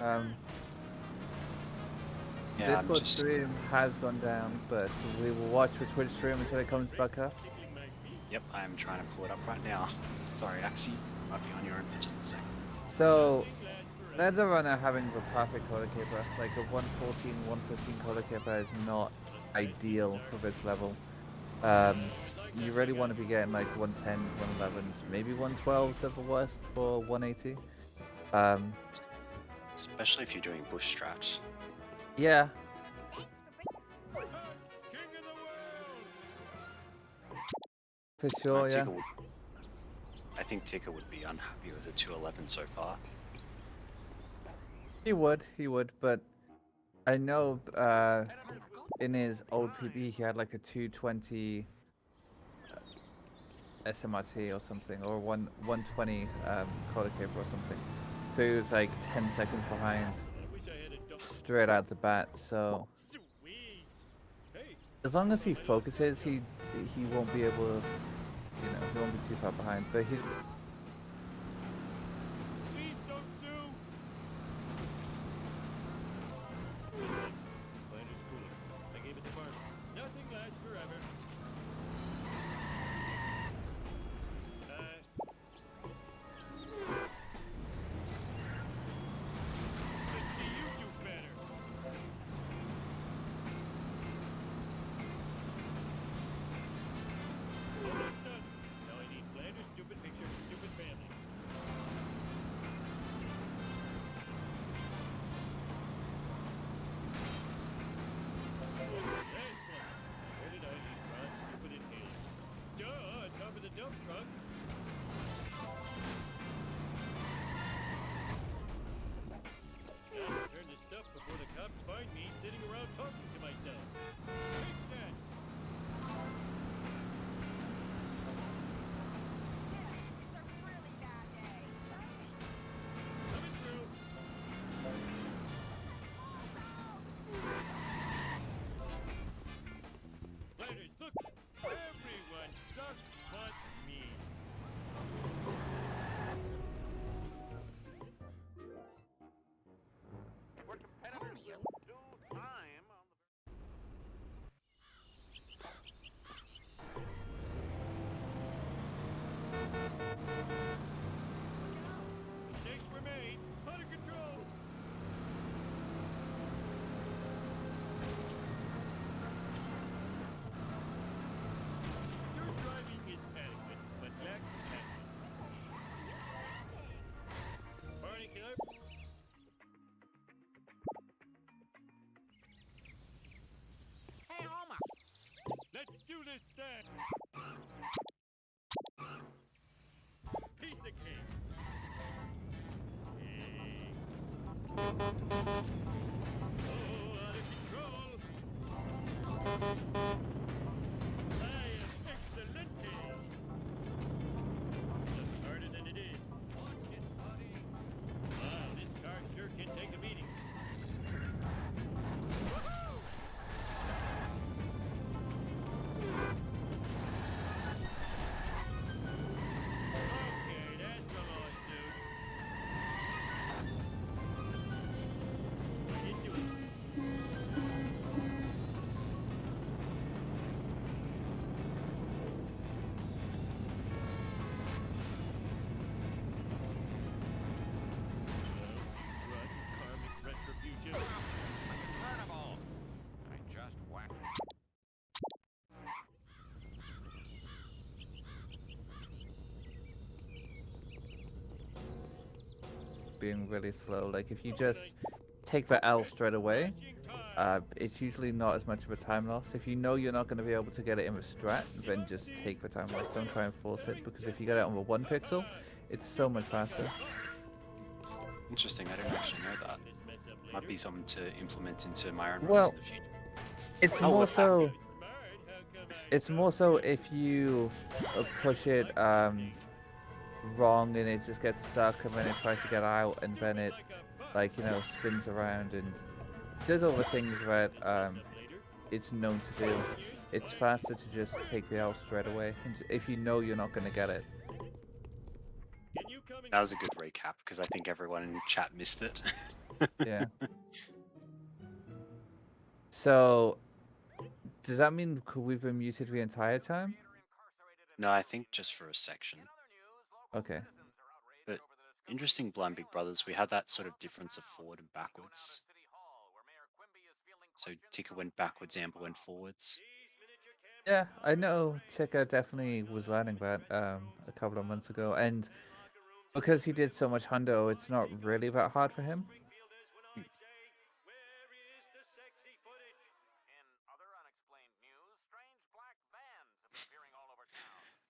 Um, Yeah, I'm Discord just. stream has gone down, but we will watch the Twitch stream until it comes back up. Yep, I'm trying to pull it up right now. Sorry, Axie. Might be on your own for just a second. So, Netherrunner having the perfect color keeper, like a 114, 115 color keeper is not ideal for this level. You really want to be getting like 110, 111s, maybe 112s at the worst for 180. Especially if you're doing bush strat. Yeah, for sure, yeah. Tigger would, I think Tigger would be unhappy with a 211 so far. He would, but I know in his old PB he had like a 220 SMRT or something, or 120 color caper or something. So he was like 10 seconds behind straight out the bat. So as long as he focuses, he won't be able to, you know, he won't be too far behind. But he's being really slow. Like if you just take the L straight away, it's usually not as much of a time loss. If you know you're not going to be able to get it in the strat, then just take the time loss. Don't try and force it, because if you get it on the 1 pixel, it's so much faster. Interesting, I didn't actually know that. Might be something to implement into my own runs Well, in the future. it's Oh, more what so. It's more so if you push it wrong and it just gets stuck, and then it tries to get out, and then it, like, you know, spins around and does all the things that it's known to do. It's faster to just take the L straight away, and if you know you're not going to get it. That was a good recap because I think everyone in chat missed it. Yeah. So, does that mean we've been muted the entire time? No, I think just for a section. Okay. But interesting, Blind Big Brothers, we had that sort of difference of forward and backwards. So Ticker went backwards, Amber went forwards. Yeah, I know Tika definitely was learning that a couple of months ago, and because he did so much hundo, it's not really that hard for him.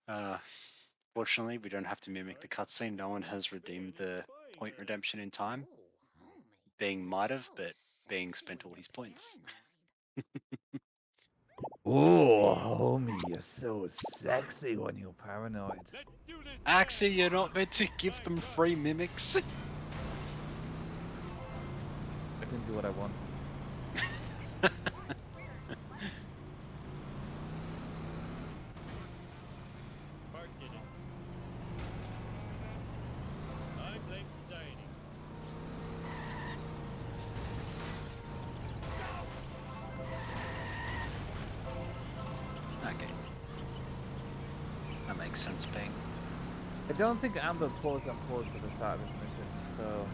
Uh, Fortunately, we don't have to mimic the cutscene. No one has redeemed the point redemption in time. Being might have, but being spent all his points. Oh, homie, you're so sexy when you're paranoid. Axie, you're not meant to give them free mimics. I can do what I want. Okay. That makes sense, Bing. I don't think Amber paused at the start of this mission, so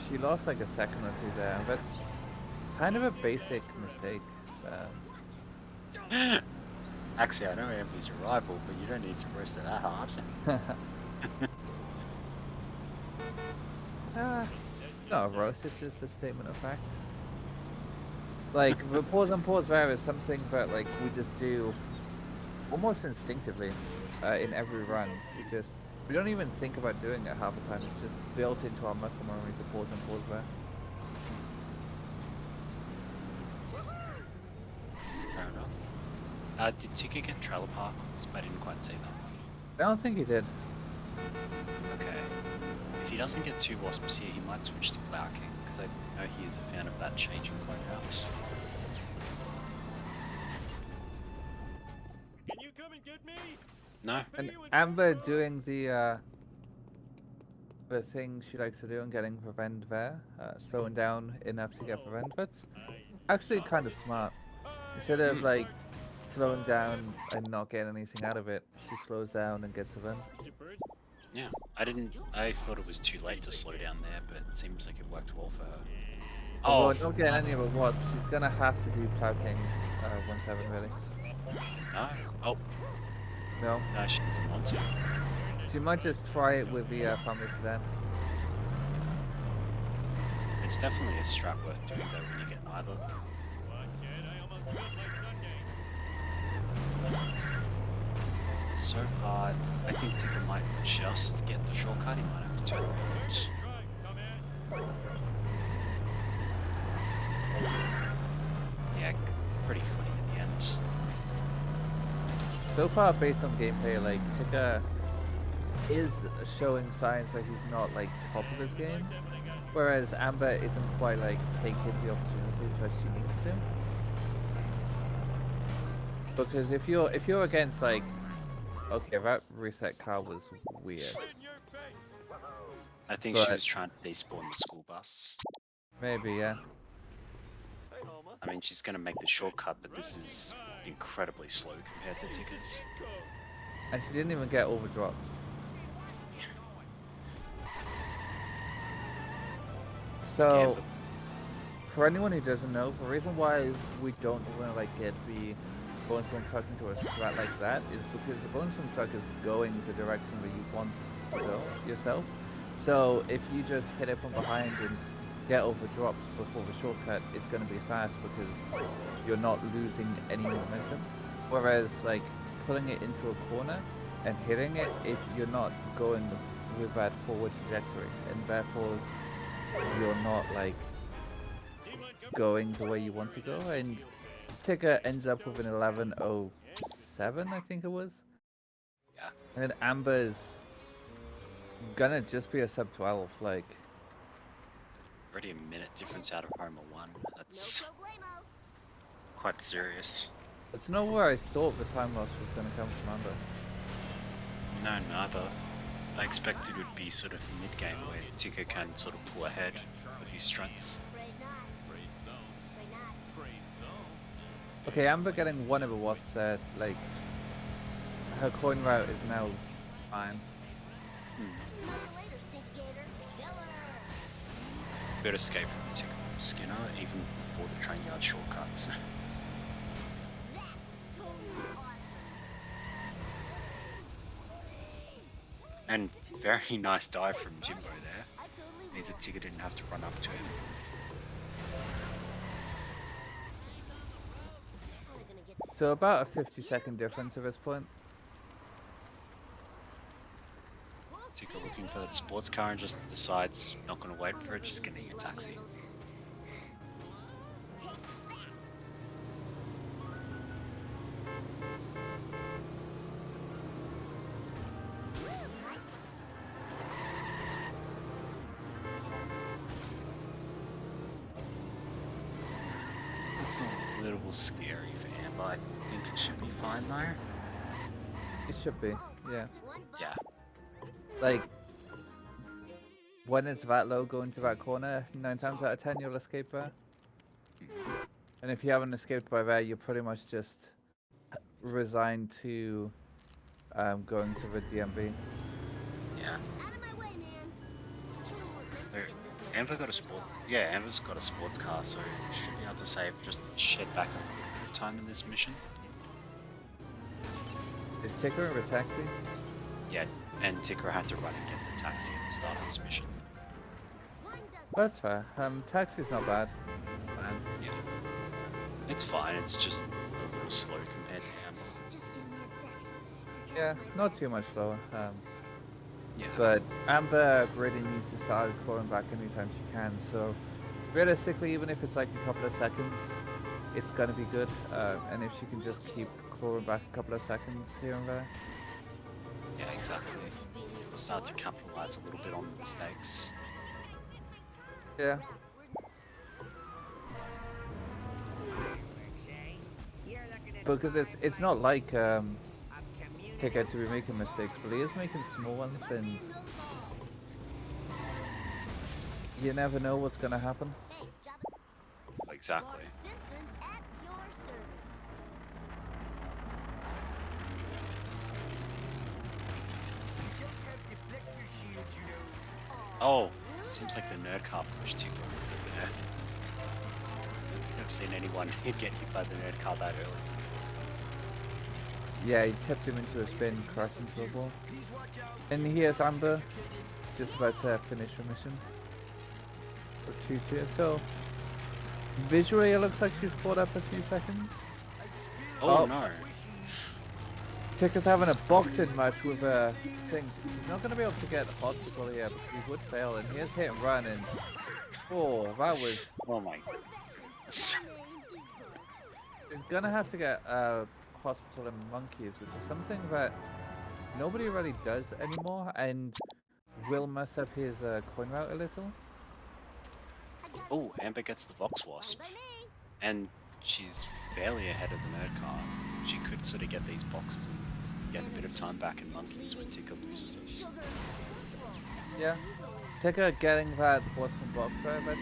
she lost like a second or two there. That's kind of a basic mistake. Actually, I know Amber's your rival, but you don't need to roast her that hard. Not a roast, it's just a statement of fact. Like, the pause on pause there is something that like we just do almost instinctively in every run. We don't even think about doing it half the time. It's just built into our muscle memory to pause and pause there. Fair enough. Did Tika get trailer park? I didn't quite see that. I don't think he did. Okay. If he doesn't get 2 wasps here, he might switch to Plow King, because I know he is a fan of that changing quite out. Can you come and get me? No? And Amber doing the thing she likes to do and getting prevent there, slowing down enough to get prevent. That's actually kind of smart. Instead of like slowing down and not getting anything out of it, she slows down and gets prevent. Yeah. I thought it was too late to slow down there, but it seems like it worked well for her. Although not getting any of it what, she's gonna have to do Plow King 1-7 really. No? Oh, No. no, she doesn't want to. She might just try it with the family sedan. It's definitely a strat worth doing though when you get neither. So far, I think Tika might just get the shortcut. He might have to turn around. Yeah, pretty clean in the end. So far, based on gameplay, like Tika is showing signs that he's not like top of his game, whereas Amber isn't quite like taking the opportunities that she needs to. Because if you're against like, okay, that reset car was weird. I think she But- was trying to despawn the school bus. Maybe, yeah. I mean, she's going to make the shortcut, but this is incredibly slow compared to Tika's. And she didn't even get over drops. So, Yeah, for anyone who doesn't know, the reason why we don't want to like get the bonus one truck into a strat like that is because the bonus one truck is going the direction that you want to go yourself. So if you just hit it from behind and get over drops before the shortcut, it's going to be fast because you're not losing any momentum. Whereas like pulling it into a corner and hitting it, if you're not going with that forward trajectory, and therefore you're not like going the way you want to go, and Tika ends up with an 11:07, I think it was. Yeah. And Amber's gonna just be a sub 12, like. already a minute difference out of Homer 1. No That's problemo. quite serious. It's not where I thought the time loss was gonna come from Amber. No, neither. I expected it would be sort of mid-game where Tika can sort of pull ahead with his strengths. Afraid not. Afraid not. Okay, Amber getting one of the wasps there, like, her coin route is now fine. Smell you later, stink gator. Killer. Good escape from Tickle Skinner even before the train yard shortcuts. That was totally awesome. And very nice dive from Jimbo there. I totally Means that will. Tigger didn't have to run up to him. Kinda gonna get So about a 50-second difference at this point. Tigger looking for that sports car and just decides not going to wait for it, just getting a taxi. Take that. Nice. It's a little scary for Amber. I think it should be fine though. It should be, yeah. One buck. Yeah. Like, when it's that low going to that corner, 9 times out of 10 you'll escape there. And if you haven't escaped by there, you're pretty much just resigned to going to the DMV. Yeah. Out of my way, man. There- Amber got a sports. Yeah, Amber's got a sports car, so she should be able to save just shed back a little bit of time in this mission. Is Ticker in a taxi? Yeah, and Ticker had to run and get the taxi at the start of this mission. One does That's fair. Taxi's not bad. Man. Yeah. It's fine, it's just a little slow compared to Amber. just give me a sec. to Yeah, catch my not breath. too much slower. Yeah. But Amber really needs to start clawing back anytime she can. So realistically, even if it's like a couple of seconds, it's gonna be good. And if she can just keep clawing back a couple of seconds here and there. Yeah, exactly. Start to capitalize a little bit on the mistakes. Yeah. Because it's not like Ticker to be making mistakes, but he is making small ones, and you never know what's gonna happen. Hey, job it. Exactly. Bart Simpson at your service. Oh, seems like the nerd car pushed Tickle a little bit there. Never seen anyone get hit by the nerd car that early. Yeah, he tipped him into a spin, crashed into a wall. And here's Amber, just about to finish her mission. For 2-2. So, visually it looks like she's caught up a few seconds. Oh, Oh. no. Ticker's having a boxing match with things. She's not going to be able to get hospital here, but she would fail. And here's hit and run, and oh, that was. Oh my. Name is Bart. She's gonna have to get hospital in monkeys, which is something that nobody really does anymore. And Will must have his coin route a little. I got Oh, Amber gets the Vox fine Wasp. by me. And she's barely ahead of the nerd car. She could sort of get these boxes and get a bit of time back in monkeys when Ticker loses it. Sugar. Yeah, Ticker getting that Horseman box right.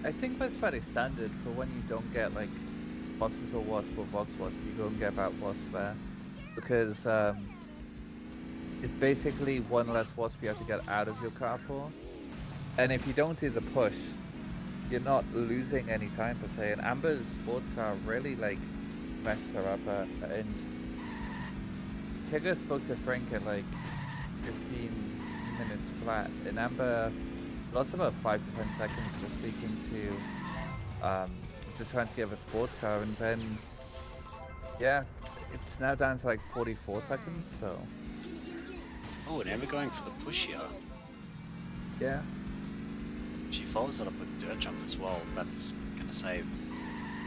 I think that's fairly standard for when you don't get like Hospital Wasp or Vox Wasp. You go and get that Wasp there because it's basically one less Wasp you have to get out of your car for. And if you don't do the push, you're not losing any time per se. And Amber's sports car really like messed her up, and Tigger spoke to Frank at like 15 minutes flat, and Amber lost about 5 to 10 seconds just speaking to trying to get a sports car, and then yeah, it's now down to like 44 seconds. So Oh, and Amber going for the push here. yeah, She follows it up with dirt jump as well. That's gonna save.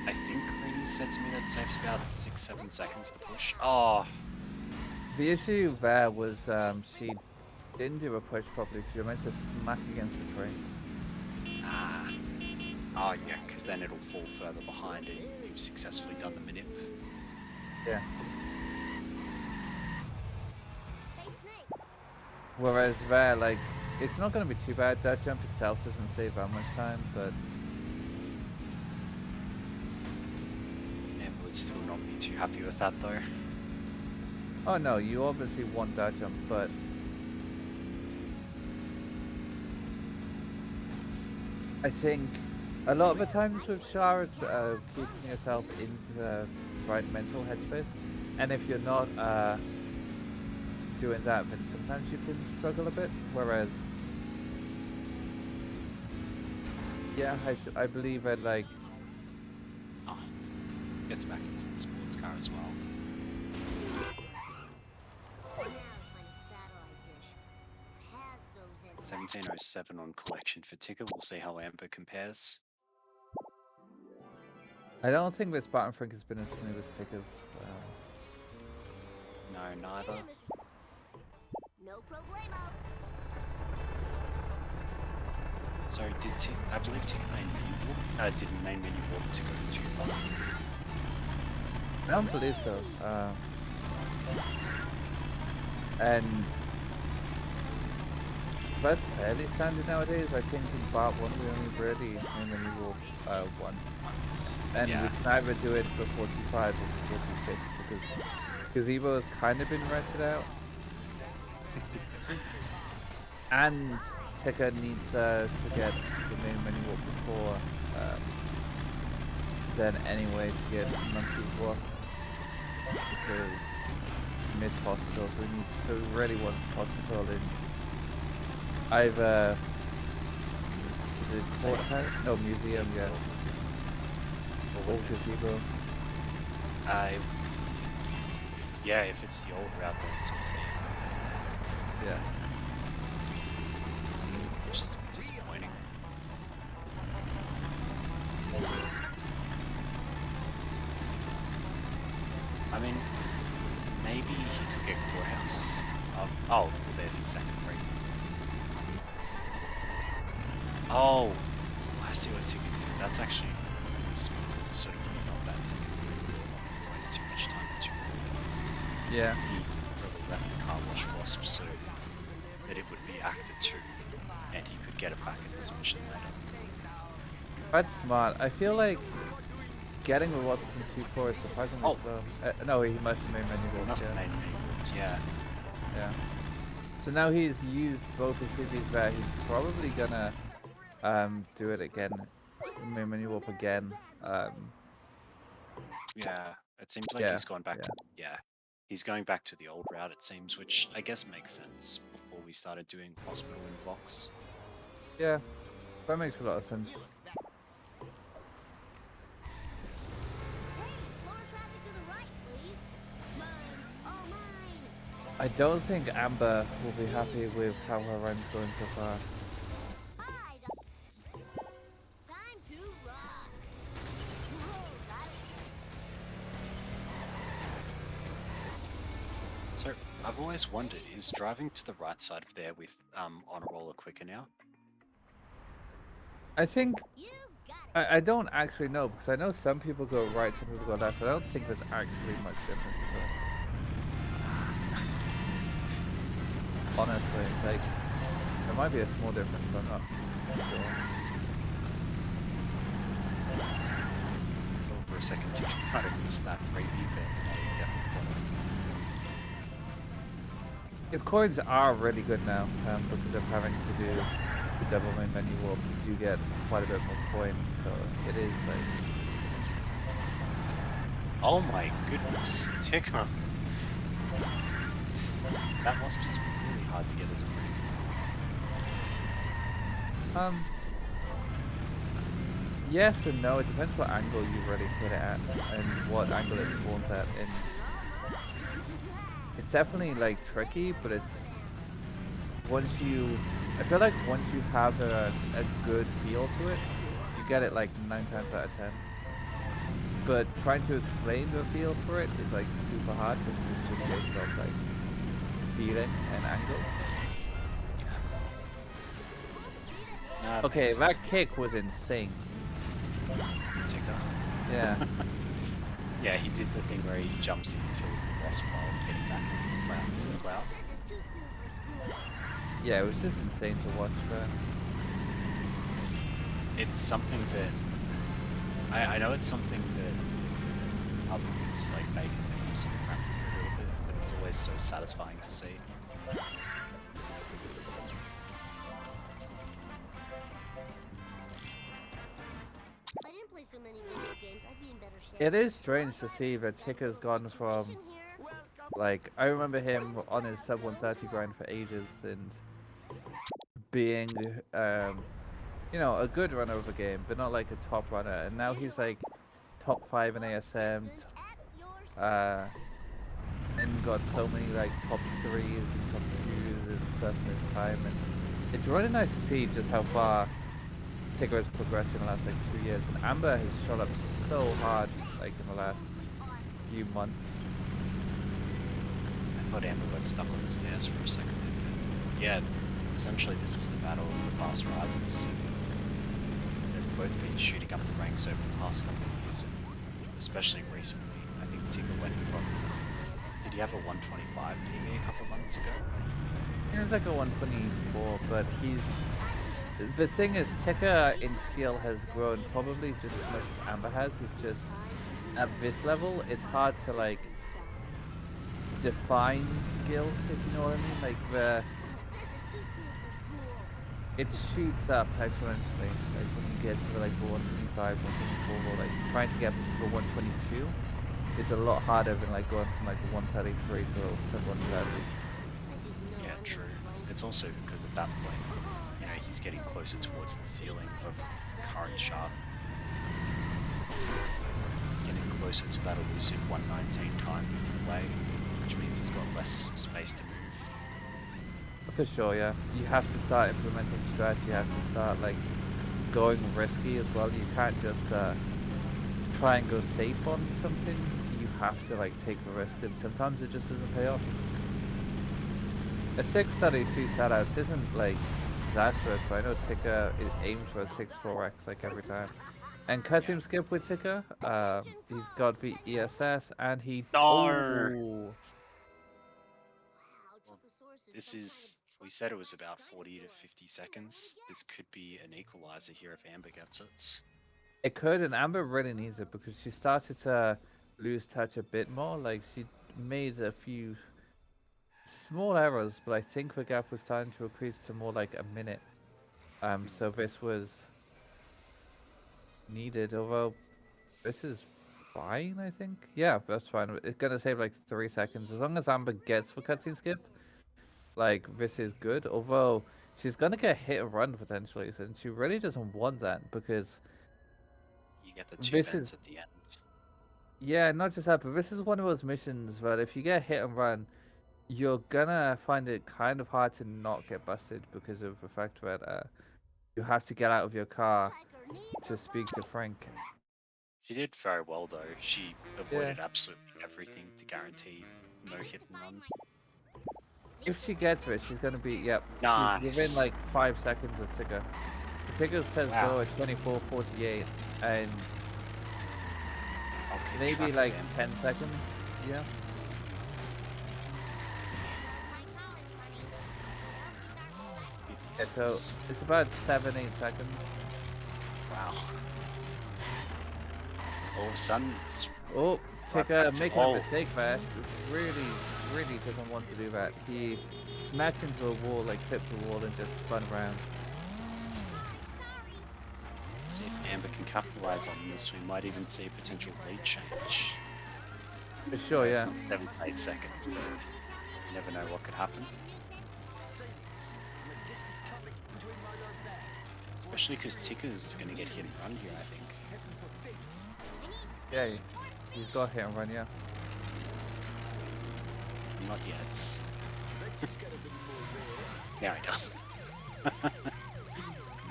I think Reedy said to me that it saves about 6-7 seconds to push. Oh, the issue there was she didn't do a push properly because you're meant to smack against the train. ah. Oh yeah, because then it'll fall further behind and you've successfully done the manip. Yeah. Hey, Snake. Whereas there, like, It's not going to be too bad. That jump itself doesn't save that much time, but Amber would still not be too happy with that though. oh no, you obviously want that jump, but I think a lot of the times with Char, it's keeping yourself into the right mental headspace, and if you're not doing that, then sometimes you can struggle a bit. Whereas, yeah, I believe I'd like. Oh, gets back into the sports car as well. Now find a satellite dish. Has those in 1707 on collection for Ticker. We'll see how Amber compares. I don't think this Spartan Frank has been as smooth as Ticker's. No, neither. Hey, Mr. No problemo. So I believe Ticker main menu walk, did main menu walk to go too far. I don't believe so. And that's fairly standard nowadays. I think in Part 1 we only really main menu walk once. And Yeah. we can either do it before 2.5 or before 2.6 because Gazebo has kind of been rented out. And Ticker needs to get the main menu walk before then anyway to get Monkey's Wasp because he missed hospital, so he really wants hospital in either is it Porthouse? No, museum, yeah. Or Gazebo. Yeah, if it's the old route, then it's museum, Yeah. which is disappointing. I mean, maybe he could get Courthouse. Oh, well, there's his second free. Oh, I see what Ticker did. That's actually really smooth to sort of use up that second free. Not waste too much time to Yeah. he really left the car wash wasp so that it would be active 2 and he could get it back in this mission later. That's smart. I feel like getting the Wasp from 2.4 is surprisingly Oh. slow. No, he must have made menu He walk, must yeah. have made me, yeah. Yeah. So now he's used both his freebies there. He's probably gonna do it again. Main menu walk again. Yeah, it seems like Yeah, he's gone back. yeah. Yeah, he's going back to the old route, it seems, which I guess makes sense before we started doing hospital and Vox. Yeah. That makes a lot of sense. Hey, slower traffic to the right, please. Mine. Oh, mine. I don't think Amber will be happy with how her run's going so far. Hi. Time to rock. Whoa, got it. So I've always wondered, is driving to the right side of there with on a roller quicker now? I think You got it. I don't actually know because I know some people go right, some people go left. I don't think there's actually much difference at all. Honestly, like there might be a small difference, but I'm not sure. I thought for a second you might have missed that freebie, but no, definitely don't. His coins are really good now because of having to do the double main menu walk. You do get quite a bit more coins, so it is like Oh my goodness, Ticker! That wasp is really hard to get as a freebie. yes and no. It depends what angle you really hit it at and what angle it spawns at. And it's definitely like tricky, but it's once you, I feel like once you have a good feel to it, you get it like 9 times out of 10. But trying to explain the feel for it is like super hard because it's just based off like feeling and angle. Nah, it Okay, makes that sense. kick was insane. Ticker. Yeah. Yeah, he did the thing where he jumps in and kills the wasp while getting back into the cloud. Mr. Cloud. This is too cool for school. Yeah, it was just insane to watch that. It's something that I know it's something that others like Bacon have sort of practiced a little bit, but it's always so satisfying to see. If I didn't play so many video games, I'd be in better shape. It is strange to see that Ticker's gone from, Situation here. like, I remember him on his sub 130 grind for ages and being, you know, a good runner of a game, but not like a top runner. And now he's like top 5 in ASM, Present at your and got so many like top 3s and top 2s and stuff in his time. And it's really nice to see just how far Tigger has progressed in the last like 2 years. And Amber has shot up so hard like in the last few months. I thought Amber got stuck on the stairs for a second. But yeah, essentially this was the battle of the fast risers. They've both been shooting up the ranks over the past couple of years, and especially recently. I think Tigger went from. Did he have a 125 PB a couple months ago? He was like a 124, but he's. The thing is, Tika in skill has grown probably just as much as Amber has. He's just at this level, it's hard to like define skill, if you know what I mean. Like the it shoots up exponentially. Like when you get to like the 125, 124, or like trying to get for 122 is a lot harder than like going from like a 133 to a sub 130. Yeah, true. It's also because at that point, you know, he's getting closer towards the ceiling of current sharp. He's getting closer to that elusive 119 time way, which means he's got less space to move. For sure, yeah. You have to start implementing strat. You have to start like going risky as well. You can't just try and go safe on something. You have to like take the risk, and sometimes it just doesn't pay off. A 632 setouts isn't like disastrous, but I know Tika aims for a 6-4x like every time. And cutting skip with Tika, he's got the ESS and he. No! Oh! This is. We said it was about 40 to 50 seconds. This could be an equalizer here if Amber gets it. It could, and Amber really needs it because she started to lose touch a bit more. Like she made a few small errors, but I think the gap was starting to increase to more like a minute. So this was needed, although this is fine, I think. Yeah, that's fine. It's gonna save like 3 seconds. As long as Amber gets the cutscene skip, like this is good. Although she's gonna get hit and run potentially, and she really doesn't want that because You get the two this vents is- at the end. yeah, not just that, but this is one of those missions where if you get hit and run, you're gonna find it kind of hard to not get busted because of the fact that you have to get out of your car to speak to Frank. She did very well though. She avoided absolutely everything to guarantee no hit and run. If she gets it, she's gonna be she's Nice. within like 5 seconds of Tika. Tika says Wow. go at 24:48, and I'll keep maybe track of like them. 10 seconds. Yeah. 50 Yeah, so seconds. it's about 7-8 seconds. Wow. All of a sudden, it's Oh, Right Tika back to- making a oh. mistake there. Really, really doesn't want to do that. He smacked into a wall, like clipped the wall, and just spun around. see if Amber can capitalize on this. We might even see a potential lead change. For sure, It's yeah. not 7 to 8 seconds, but you never know what could happen. Especially because Ticker's going to get hit and run here, I think. Yeah, he's got hit and run, yeah. Not yet. Now he does.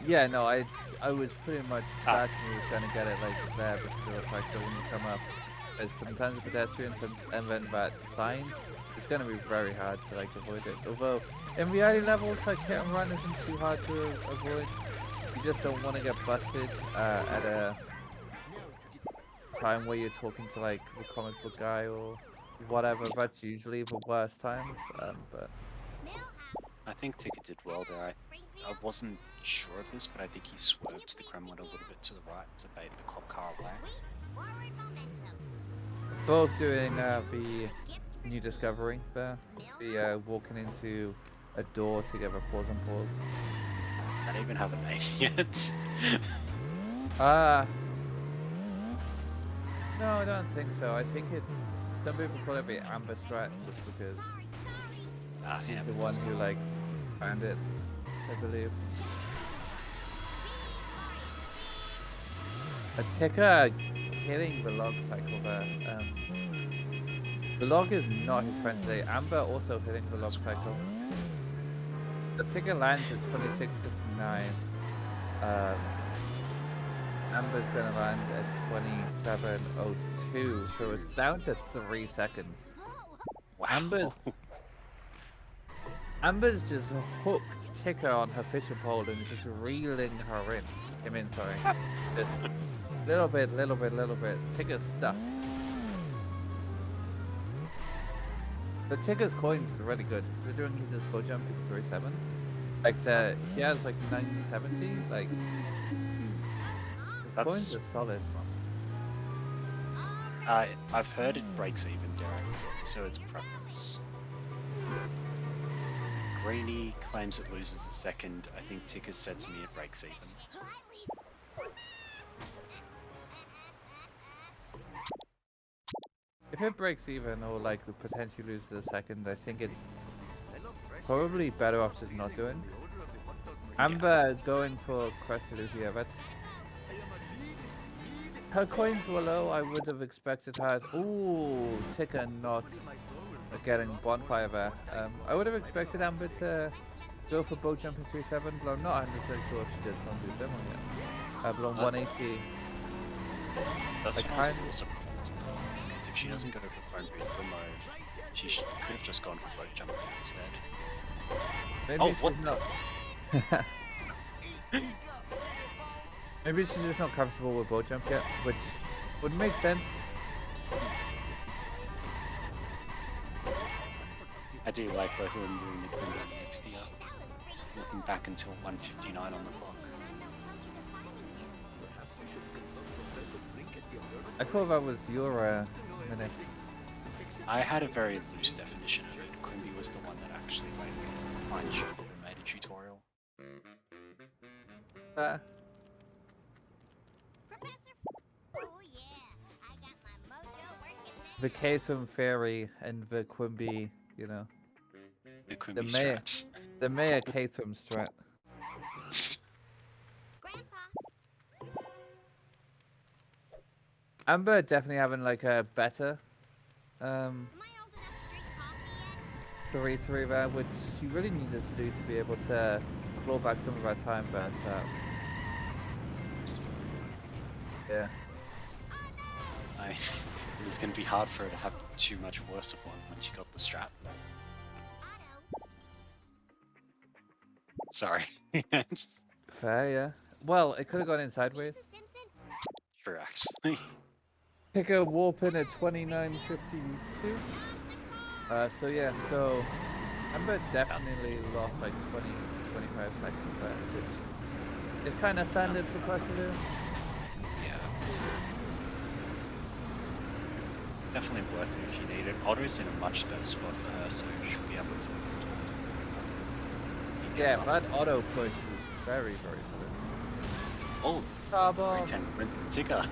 Yeah, no, I was pretty much Ah. certain he was going to get it like there because of the fact that when you come up, there's sometimes a pedestrian and then that sign, it's going to be very hard to like avoid it. Although in the early levels, like hit and run isn't too hard to avoid. You just don't want to get busted at a time where you're talking to like the comic book guy or whatever. That's usually the worst times. But think Ticker did well there. I wasn't sure of this, but I think he swerved the Kremlin a little bit to the right to bait the cop car away. Both doing the new discovery there. The walking into a door to give a pause and pause. I don't even have a name yet. No, I don't think so. I think it's some people call it the Amber Strat just because she's yeah, the one who like found it, I believe. A ticker hitting the log cycle there. The log is not his friend today. Amber also hitting the log cycle. The ticker lands at 26.59. Amber's gonna land at 27.02, so it's down to 3 seconds. wow. Amber's just hooked Ticker on her fishing pole and is just reeling her in. Sorry. Just little bit. Ticker's stuck. But Ticker's coins is really good, considering he does bow jump in 3.7. Like, he has like 970, like... His coins are solid. I've heard it breaks even, Derek, so it's preference. Greeny claims it loses a second. I think Ticker said to me it breaks even. If it breaks even or like potentially loses a second, I think it's probably better off just not doing. Amber going for Crestalufia, that's... Her coins were low, I would have expected her... Ooh, Ticker not getting Bonfire there. I would have expected Amber to go for bow jump in 3.7, but I'm not 100% sure if she did from 3.7 yet. But on 180... That's I kind of also because if she doesn't go for phone booth promo, she could have just gone for boat jumping instead. Maybe Oh, she's what not... Maybe she's just not comfortable with bow jump yet, which would make sense. I do like both of them doing the Queen and XP looking back until 1:59 on the clock. I thought that was your minute. I had a very loose definition of it. Quimby was the one that actually like fine-tuned it and made a tutorial. The Kasum Fairy and the Quimby, you know. The Quimby mayor, strat. the Mayor Kasum strat. Amber definitely having like a better 3-3 there, which she really needed to do to be able to claw back some of her time, but yeah. It was going to be hard for her to have too much worse of one when she got the strap. Sorry. Just Fair, yeah. Well, it could have gone in sideways. true, actually. Pick a warp in at 29.52. So yeah, so Amber definitely lost like 20-25 seconds there, which is kind of standard for Crush to do. Yeah. Definitely worth it if you need it. Otto's in a much better spot for her, so she'll be able to. Yeah, that auto push is very, very solid. Oh, Turbo. 310 Ticker.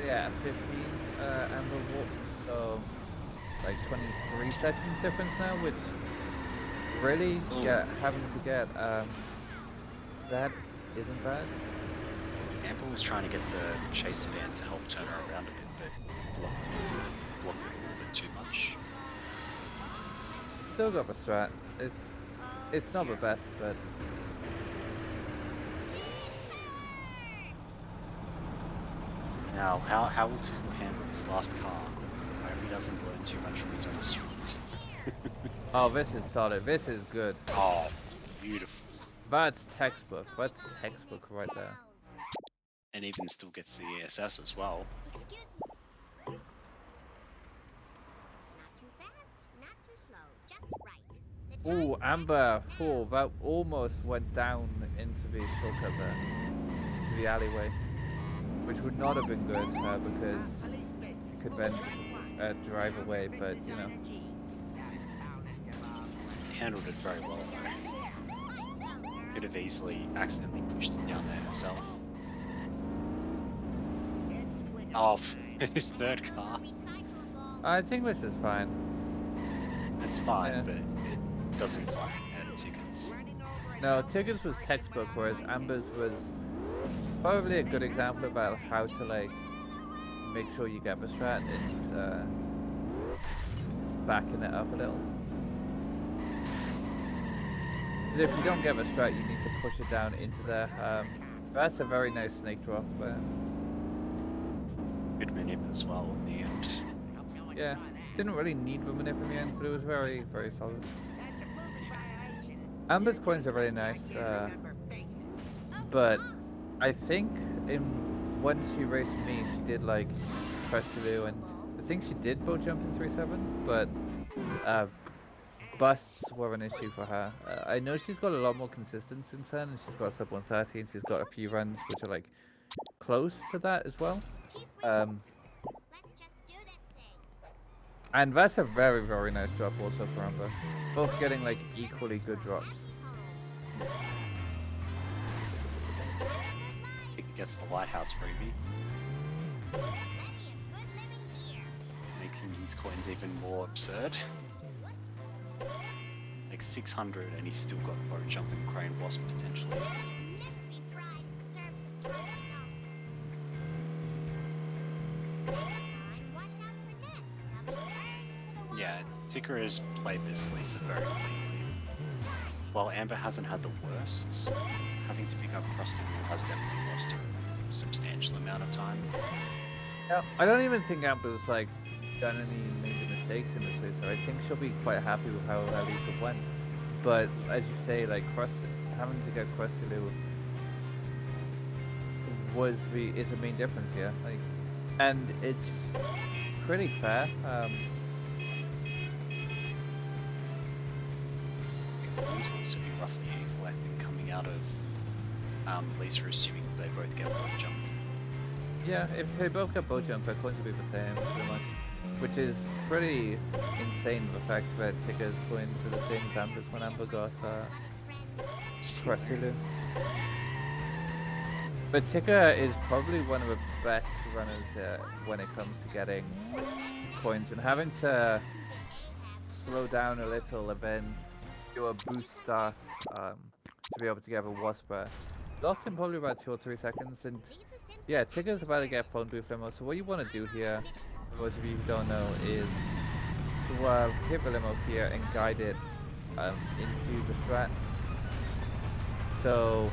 Yeah, 15 Amber warp, so like 23 seconds difference now, which really having to get that isn't bad. Amber was trying to get the chase sedan to help turn her around a bit, but blocked it a little bit too much. Still got the strat. It's not the best, but Now, how will Tuchel handle this last car? I hope he doesn't learn too much from his own student. oh, this is solid. This is good. Oh, beautiful. That's textbook. That's textbook right there. And even still gets the ESS as well. Ooh, Amber. Oh, that almost went down into the shortcut there, into the alleyway, which would not have been good because it could then drive away. But you know, Handled it very well though. Could have easily accidentally pushed it down there herself. Oh, this third car. I think this is fine. It's fine, Yeah. but it doesn't quite earn tickets. No, Tickets was textbook, whereas Amber's was probably a good example about how to like make sure you get the strat and backing it up a little. 'Cause if you don't get the strat, you need to push it down into there. That's a very nice snake drop. Good manip as well in the end. Yeah, didn't really need the manip in the end, but it was very, very solid. Amber's coins are very nice, but I think when she raced me, she did like Prestilu, and I think she did boat jump in 3.7, but busts were an issue for her. I know she's got a lot more consistency in turn, and she's got sub 130, and she's got a few runs which are like close to that as well. And that's a very, very nice drop also for Amber. Both getting like equally good drops. It gets the lighthouse freebie, making these coins even more absurd. Like 600, and he's still got boat jump and crane wasp potentially. Yeah, Ticker has played this Lisa very cleanly. While Amber hasn't had the worst, having to pick up Krusty has definitely lost her a substantial amount of time. Yeah, I don't even think Amber's like done any major mistakes in this race, so I think she'll be quite happy with how Lisa went. But as you say, like having to get Krusty is the main difference here. Like, and it's pretty fair. The coins will also be roughly equal, I think, coming out of Lisa, assuming they both get boat jump. Yeah, if they both get boat jump, their coins will be the same, pretty much. Which is pretty insane, the fact that Ticker's coins are the same as Amber's when Amber got Krusty. But Ticker is probably one of the best runners when it comes to getting coins, and having to slow down a little and then do a boost start to be able to get a wasp. Lost him probably about 2 or 3 seconds, and yeah, Ticker's about to get phone booth limo. So what you want to do here, for those of you who don't know, is to hit the limo here and guide it into the strat. So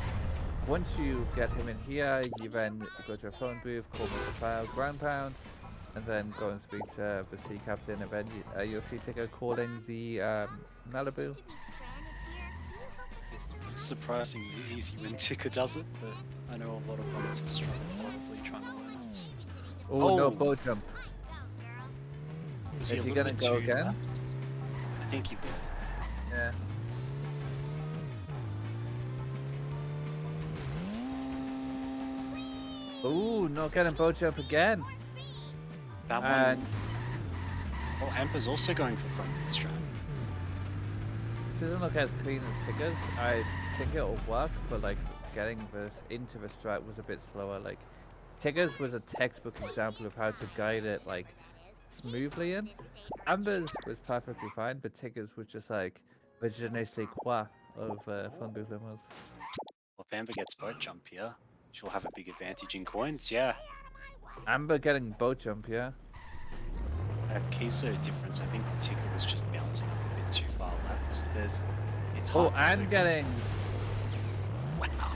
once you get him in here, you then go to a phone booth, call Mr. Cloud, ground pound, and then go and speak to the sea captain, and then you'll see Ticker calling the Malibu. Surprisingly easy when Ticker does it, but I know a lot of runners have struggled probably trying to learn it. Oh, no Oh. boat jump. Was Is a he little gonna bit go too again? left? I think he will. Yeah. Ooh, not getting boat jump again. That one. And Well, Amber's also going for front mid strat. this doesn't look as clean as Ticker's. I think it'll work, but like getting this into the strat was a bit slower. Like Ticker's was a textbook example of how to guide it like smoothly in. Amber's was perfectly fine, but Ticker's was just like the je ne sais quoi of Fun Booth Limos. Well, if Amber gets boat jump here, she'll have a big advantage in coins. Yeah. Amber getting boat jump, yeah. A Kiso difference. I think Ticker was just bouncing up a bit too far left. It's Oh, hard to and see. getting Wow.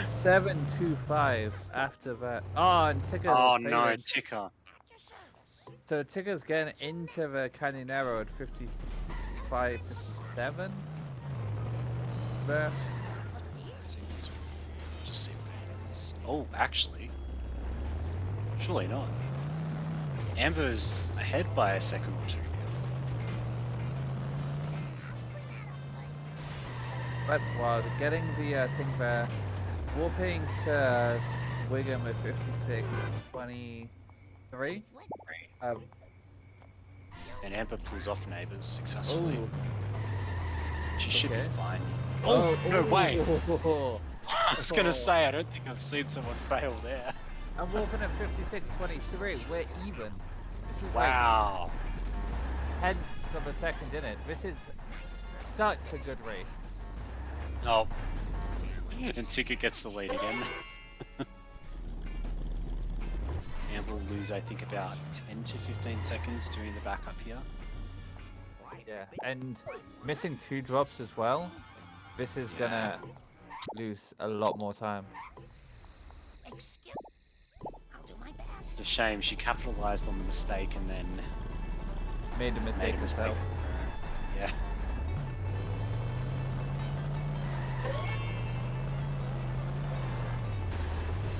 725 after that. Oh, and Ticker. Oh no, faded. Ticker. So Ticker's getting into the Canyonero at 55, 57. There. Just see what it is. Oh, actually, surely not. Amber's ahead by a second or two. That's wild. Getting the thing there. Warping to Wigan with 56-23. Um, And Amber pulls off Neighbours successfully. oh, She should okay. be fine. Oh, no way! I was gonna Oh. say, I don't think I've seen someone fail there. I'm warping at 56-23. We're even. This is Wow. like tenths of a second in it. This is such a good race. Oh. And Tika gets the lead again. And we'll lose, I think, about 10 to 15 seconds doing the backup here. Yeah, and missing 2 drops as well. This is gonna lose a lot more time. Excuse. I'll do my best. It's a shame she capitalized on the mistake and then Made a mistake made a mistake. herself. Yeah.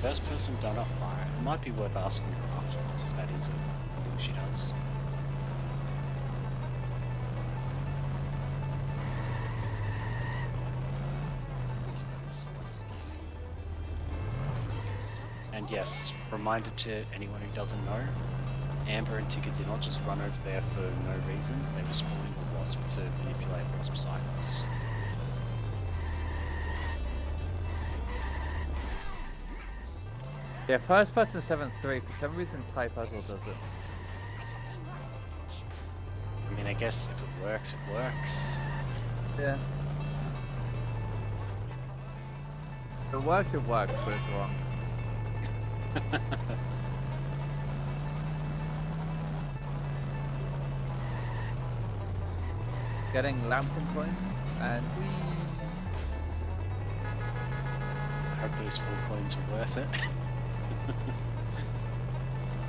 First person done up by it. It might be worth asking her afterwards if that is a thing she does. And yes, reminder to anyone who doesn't know, Amber and Tika did not just run over there for no reason. They were spawning a wasp to manipulate wasp cycles. Yeah, first person 7-3. For some reason, Thai Puzzle does it. I mean, I guess if it works, it works. Yeah. If it works, but it's wrong. Getting lantern points, and we. I hope those 4 coins are worth it.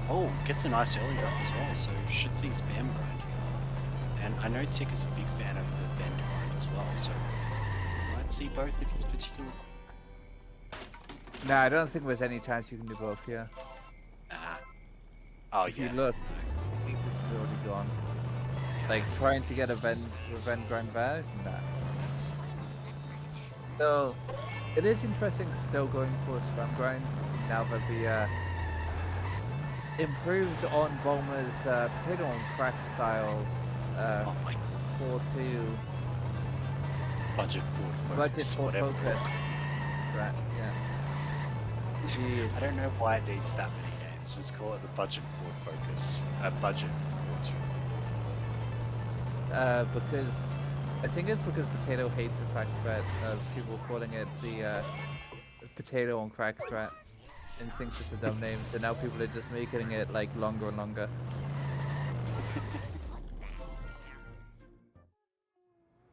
Oh, gets a nice early drop as well, so should see spam grind here. And I know Tick is a big fan of the vent grind as well, so might see both if he's particularly. Nah, I don't think there's any chance you can do both here. Ah. Oh, If yeah. you look, I think this is already gone. Like trying to get a vent grind there, nah. So it is interesting still going for a spam grind now that the improved on Bulma's potato on crack style Oh my 4-2 budget forward budget focus, for whatever focus. it's Right, yeah. called. I don't know why it needs that many names. Just call it the budget forward focus. Budget forward. Because I think it's because Potato hates the fact that people calling it the potato on crack strat and thinks it's a dumb name, so now people are just making it like longer and longer.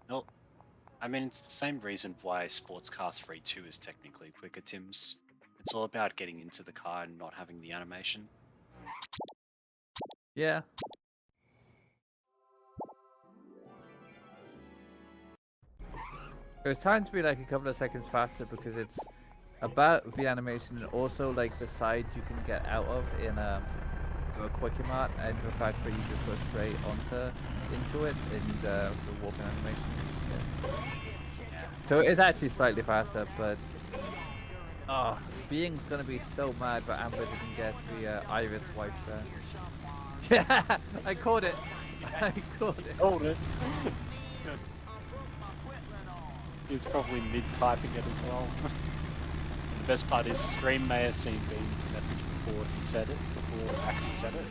No, I mean it's the same reason why Sports Car 3.2 is technically quicker, Tim's. It's all about getting into the car and not having the animation. Yeah. It was time to be like a couple of seconds faster because it's about the animation and also like the side you can get out of in a Quickie Mart and the fact that you just go straight into it in the walking animations. Yeah. So it is actually slightly faster, but Being's gonna be so mad that Amber didn't get the iris wipes there. Yeah, I caught it. I caught it. Hold it. He's probably mid-typing it as well. The best part is Stream may have seen Bean's message before he said it, before Axie said it.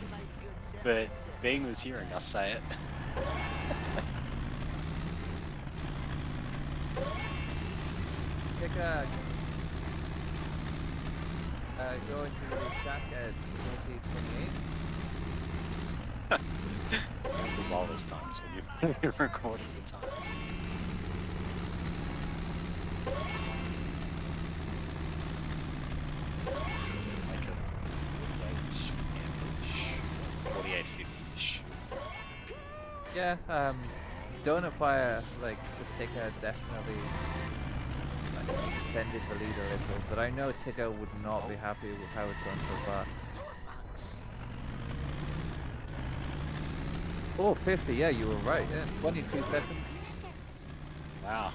But Bean was hearing us say it. Take a go into the shack at 2028. Remember all those times when you're recording the times. Like a 48 50-ish. Yeah, Donut Fire, like, the Ticker definitely like, extended the lead a little, but I know Ticker would not be happy with how it's going so far. Oh, 50, yeah, you were right, yeah, 22 seconds. Wow.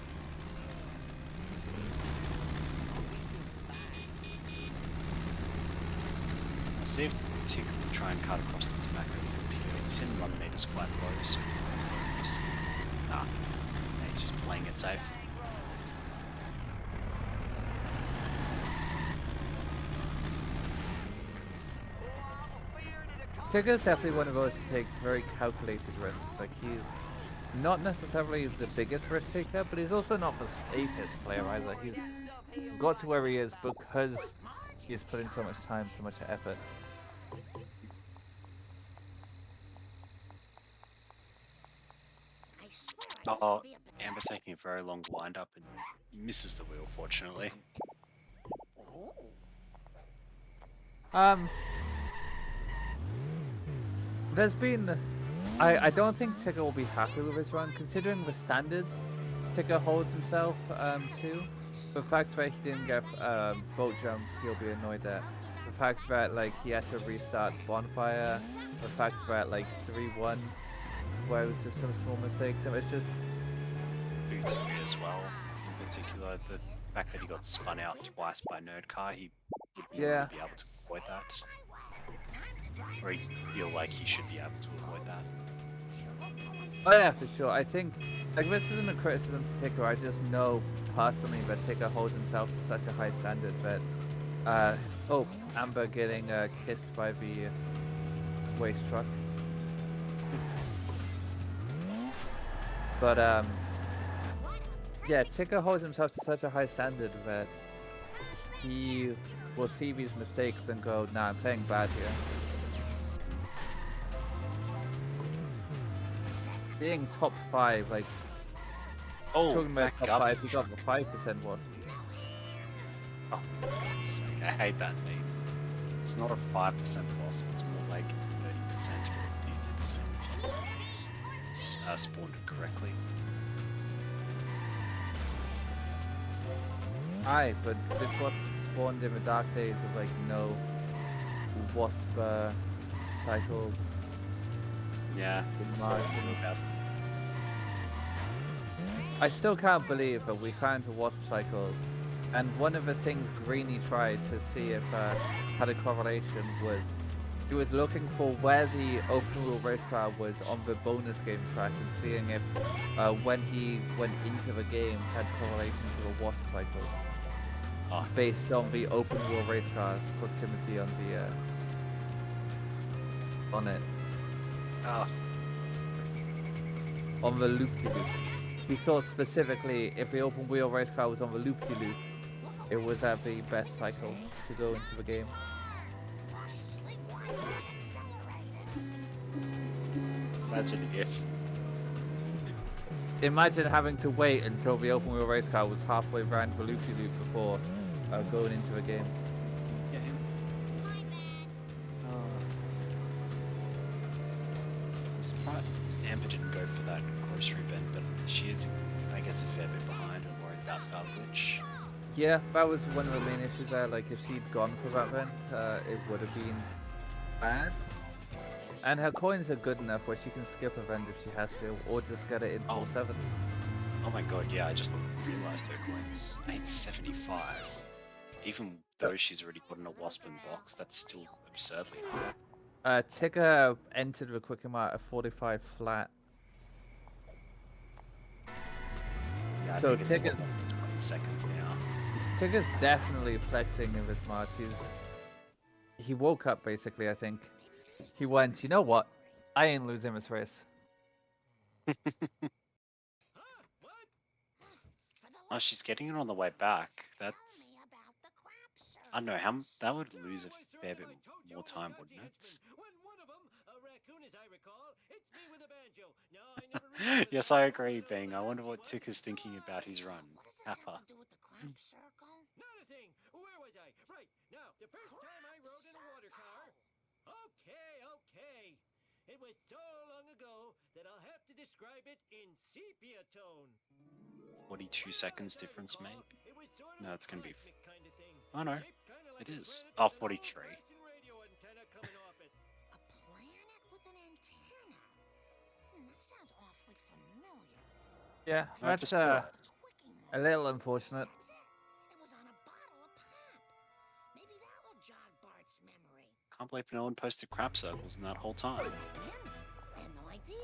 See if Tick will try and cut across the tobacco field here. It's in 1 meter's quite low, so there's no risk. Nah, he's just playing it safe. Tigger's definitely one of those who takes very calculated risks. Like, he's not necessarily the biggest risk taker, but he's also not the safest player either. He's got to where he is because he's put in so much time, so much effort. I swear I used Oh, to be a Amber taking a very long wind up and misses the wheel, fortunately. There's been... I don't think Tigger will be happy with his run, considering the standards Tigger holds himself to. The fact that he didn't get boat jump, he'll be annoyed at. The fact that like he had to restart bonfire. The fact that like 3-1, where it was just some small mistakes. It was just 2-3 as well, in particular. The fact that he got spun out twice by Nerdcar, he would Yeah. be able to avoid that. Or he feel like he should be able to avoid that. oh yeah, for sure. I think like this isn't a criticism to Tigger. I just know personally that Tigger holds himself to such a high standard that oh, Amber getting kissed by the waste truck. But yeah, Tigger holds himself to such a high standard that he will see these mistakes and go, nah, I'm playing bad here. Being top 5, like, Oh, talking about that top 5, garbage he got the truck. 5% wasp. Oh, for God's sake, I hate that meme. It's not a 5% loss, it's more like 30% or 50% if you spawned it correctly. Aye, but this was spawned in the dark days of like no wasp cycles Yeah, in before March. I knew about I still can't believe that we found the wasp cycles, and one of the things Greeny tried to see if had a correlation was he was looking for where the open wheel race car was on the bonus game track and seeing if when he went into the game had correlation to the wasp cycles. Oh. Based on the open wheel race car's proximity on the on it, Oh, on the loop-to-loop. He thought specifically if the open wheel race car was on the loop-to-loop, it was at the best cycle to go into the game. imagine if. Imagine having to wait until the open wheel race car was halfway around the loop-to-loop before going into a game. I'm surprised Amber didn't go for that grocery bin, but she is, I guess, a fair bit behind and worried about foul glitch. Yeah, that was one of the main issues there. Like, if she'd gone for that vent, it would have been bad. And her coins are good enough where she can skip a vent if she has to, or just get it in Oh. 4-7. Oh my god, yeah, I just realized her coins. 875. Even though she's already put in a wasp in box, that's still absurdly high. Tigger entered the quick amount at 45 flat. Yeah, I So think it's Tigger's- about 20 seconds now. Tigger's definitely flexing in this match. He woke up basically, I think. He went, you know what? I ain't losing this race. Oh, she's getting it on the way back. That's... I don't know, that would lose a fair bit more time, wouldn't it? Yes, I agree, Bing. I wonder what Ticker's thinking about his run. Kappa. Not a thing. Where was I? Right. Now, the first time I rode in a water car. Okay. It was so long ago that I'll have to describe it in sepia tone. 42 seconds difference, mate. It was sort No, of it's gonna be... kind of thing. Oh no, Shaped kinda like it a is. planet Oh, with a little 43. flashing radio antenna coming off it. A planet with an antenna? That sounds awfully familiar. Yeah, I that's just realized. a little unfortunate. That's it. It was on a bottle of pop. Maybe that will jog Bart's memory. Can't believe no one posted crap circles in that whole time. Man, I had no idea.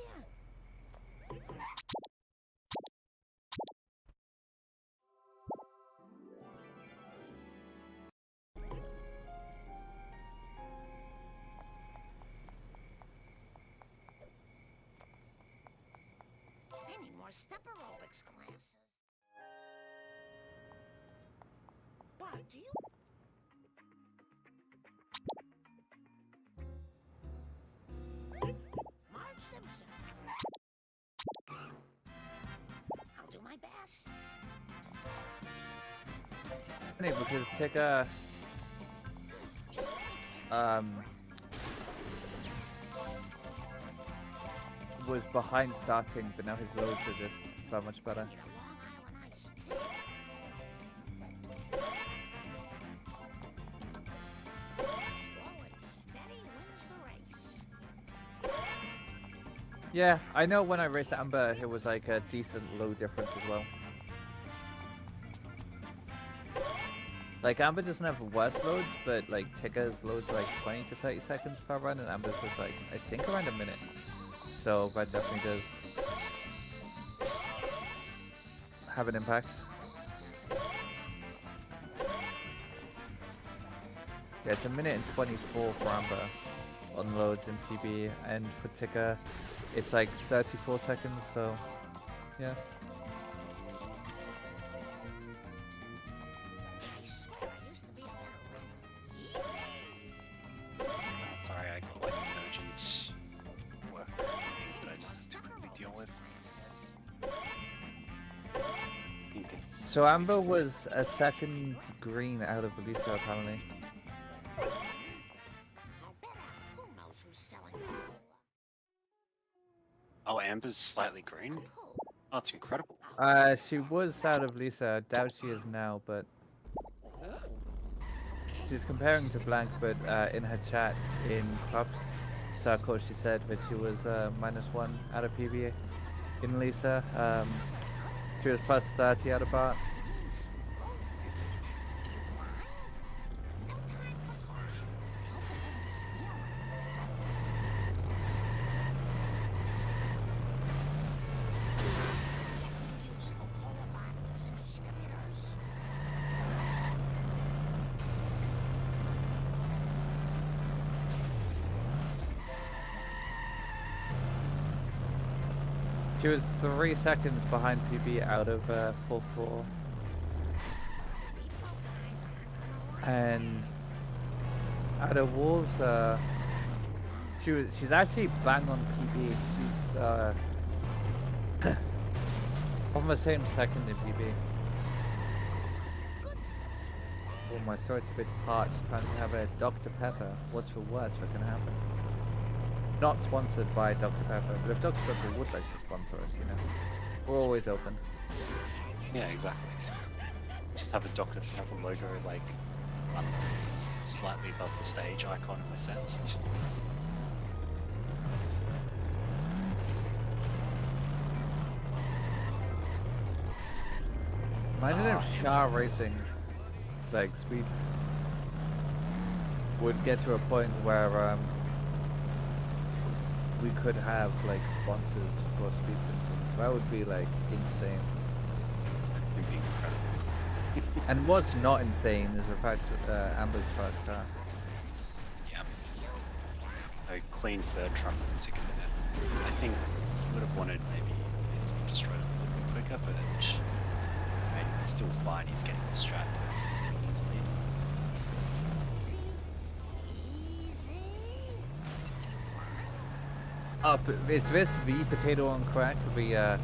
I need more step aerobics classes. Bart, do you? Marge Simpson. I'll do my best. Funny because Tika Just let me catch was behind starting, but now his loads are just that much better. Need a Long Island iced tea. Slow and steady wins the race. Yeah, I know when I raced Amber, it was like a decent low difference as well. Like Amber doesn't have worse loads, but like Tika's loads are like 20 to 30 seconds per run, and Amber's is like I think around a minute. So that definitely does have an impact. Yeah, it's a minute and 24 for Amber on loads in PB, and for Tika, it's like 34 seconds. So, yeah. I swear I used to be a better runner. Sorry, I got like emergent work that I Need more just step couldn't deal aerobics with. classes. I think it's So Amber 60. was a second green out of Lisa apparently. I'll bet who knows who's selling the cola. Oh, Amber's slightly green. Who? Oh, that's incredible. She was out of Lisa. I doubt she is now, but she's comparing to Blank. But in her chat in Club's circle, she said that she was -1 out of PB in Lisa. She was plus 30 out of Bart. Need some room. You blind? No time for caution. Hope this isn't stealing. You evil cola bottlers and distributors. She was 3 seconds behind PB out of 4-4. Repo guys aren't gonna like And out of Wolves, she's actually bang on PB. She's on the same second in PB. goodness, that was so Oh, my throat's a bit parched. Time to have a Dr. Pepper. What's the worst that can happen? Not sponsored by Dr. Pepper, but if Dr. Pepper would like to sponsor us, you know, we're always open. Yeah, exactly. Just have a Dr. Pepper logo like slightly above the stage icon in the sets. Imagine if Shah Racing, like Speed, would get to a point where we could have like sponsors for Speed Simpsons. That would be like insane. It'd be incredible. And what's not insane is the fact Amber's first car. Yeah. A clean third truck in particular. I think he would have wanted maybe it to be destroyed a little bit quicker, but it's still fine. He's getting distracted. He's taking his lead. easy. Easy. Is this the potato on crack, the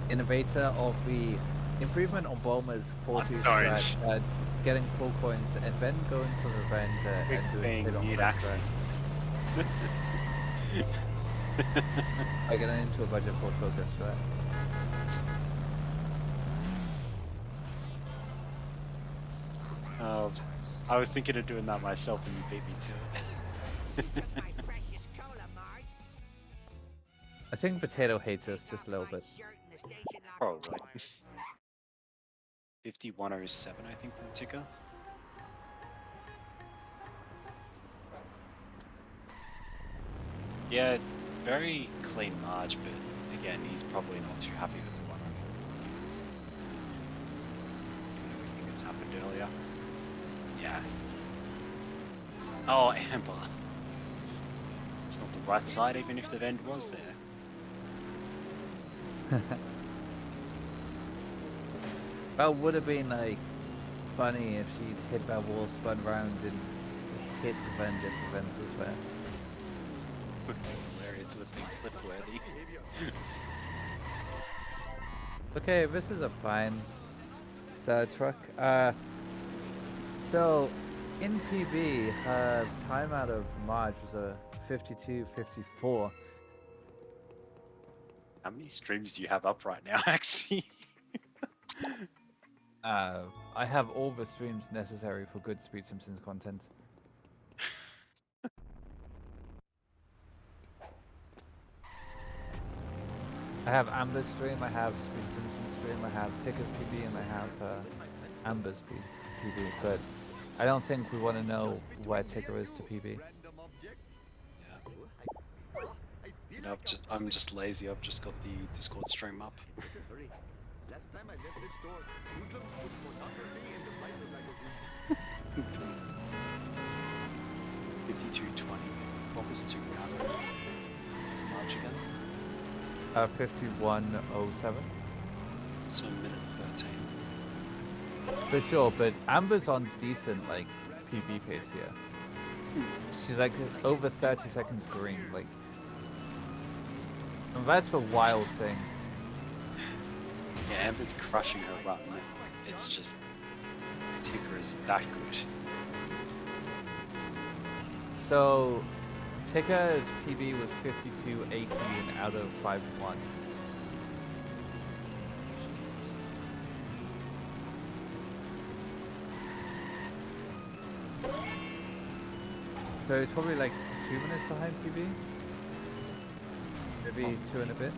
innovator of the improvement on Bulma's 40 don't. strat, getting full coins and then going for revenge Quick and doing thing, potato on mute crack accent. strat? I get into a budget for focus for that. I was thinking of doing that myself and you beat me to it. My precious cola, Marge. I think potato hates us just a little bit. Shirt in the station locker Probably. drawer. 5107, I think, from ticker. Yeah, very clean Marge, but again, he's probably not too happy with the 1 over. Given everything that's happened earlier. Yeah. Oh, Amber. It's not the right side, even if the vent was there. That would have been like funny if she'd hit that wall, spun round, and hit the vent if the vent was there. Would be hilarious with being clip worthy. Okay, this is a fine third truck. So in PB, her time out of Marge was a 52:54. How many streams do you have up right now, Axie? I have all the streams necessary for good Speed Simpsons content. I have Amber's stream, I have Speed Simpsons stream, I have Ticker's PB, and I have Amber's PB. But I don't think we want to know where Ticker is to PB. No, I'm just lazy. I've just got the Discord stream up. Last time I left this store, Hoodlums put pornography in the Bible magazine. 52:20. What was 2 out of March again? 51:07. So minute 13. For sure, but Amber's on decent like PB pace here. She's like over 30 seconds green, like. And that's the wild thing. Yeah, Amber's crushing her run. It's just Ticker is that good. So, Ticker's PB was 52:18 out of 5-1. So it's probably like 2 minutes behind PB. Maybe 2 and a bit.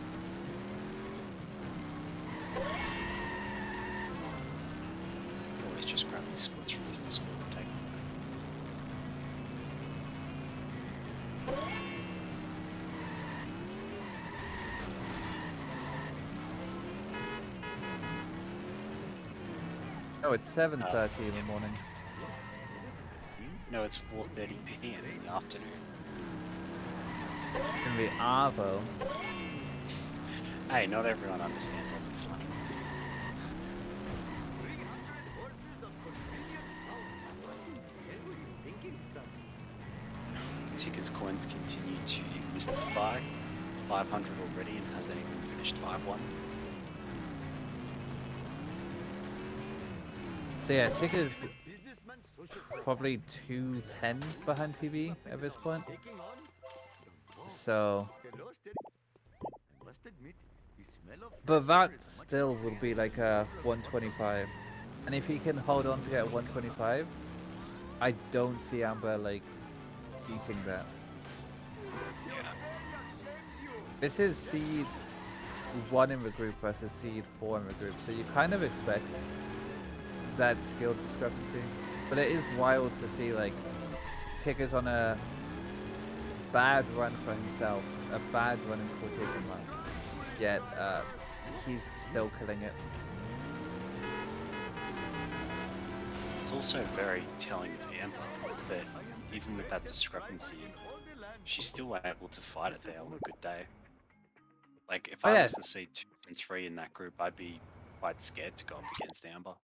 Always just grab these splits from his Discord and take them. Oh, it's 7:30 in the morning. No, it's 4:30 p.m. in the afternoon. It's gonna be Arvo. Hey, not everyone understands Aussie slang. 300 horses of convenient power. What were you thinking, son? Ticker's coins continue to mystify. 500 already and hasn't even finished 5-1. So yeah, Ticker's Businessman social probably 2:10 behind PB at this point. taking on. So, Hello, steady. I must admit, the smell of but that still will be like a 125. And if he can hold on to get a 125, I don't see Amber like beating that. This is seed 1 in the group versus seed 4 in the group, so you kind of expect that skill discrepancy. But it is wild to see like Ticker's on a bad run for himself, a bad run in quotation marks, yet he's still killing it. It's also very telling of Amber that even with that discrepancy, she's still able to fight it there on a good day. Like, if Oh, I yeah. was to see 2 and 3 in that group, I'd be quite scared to go up against Amber.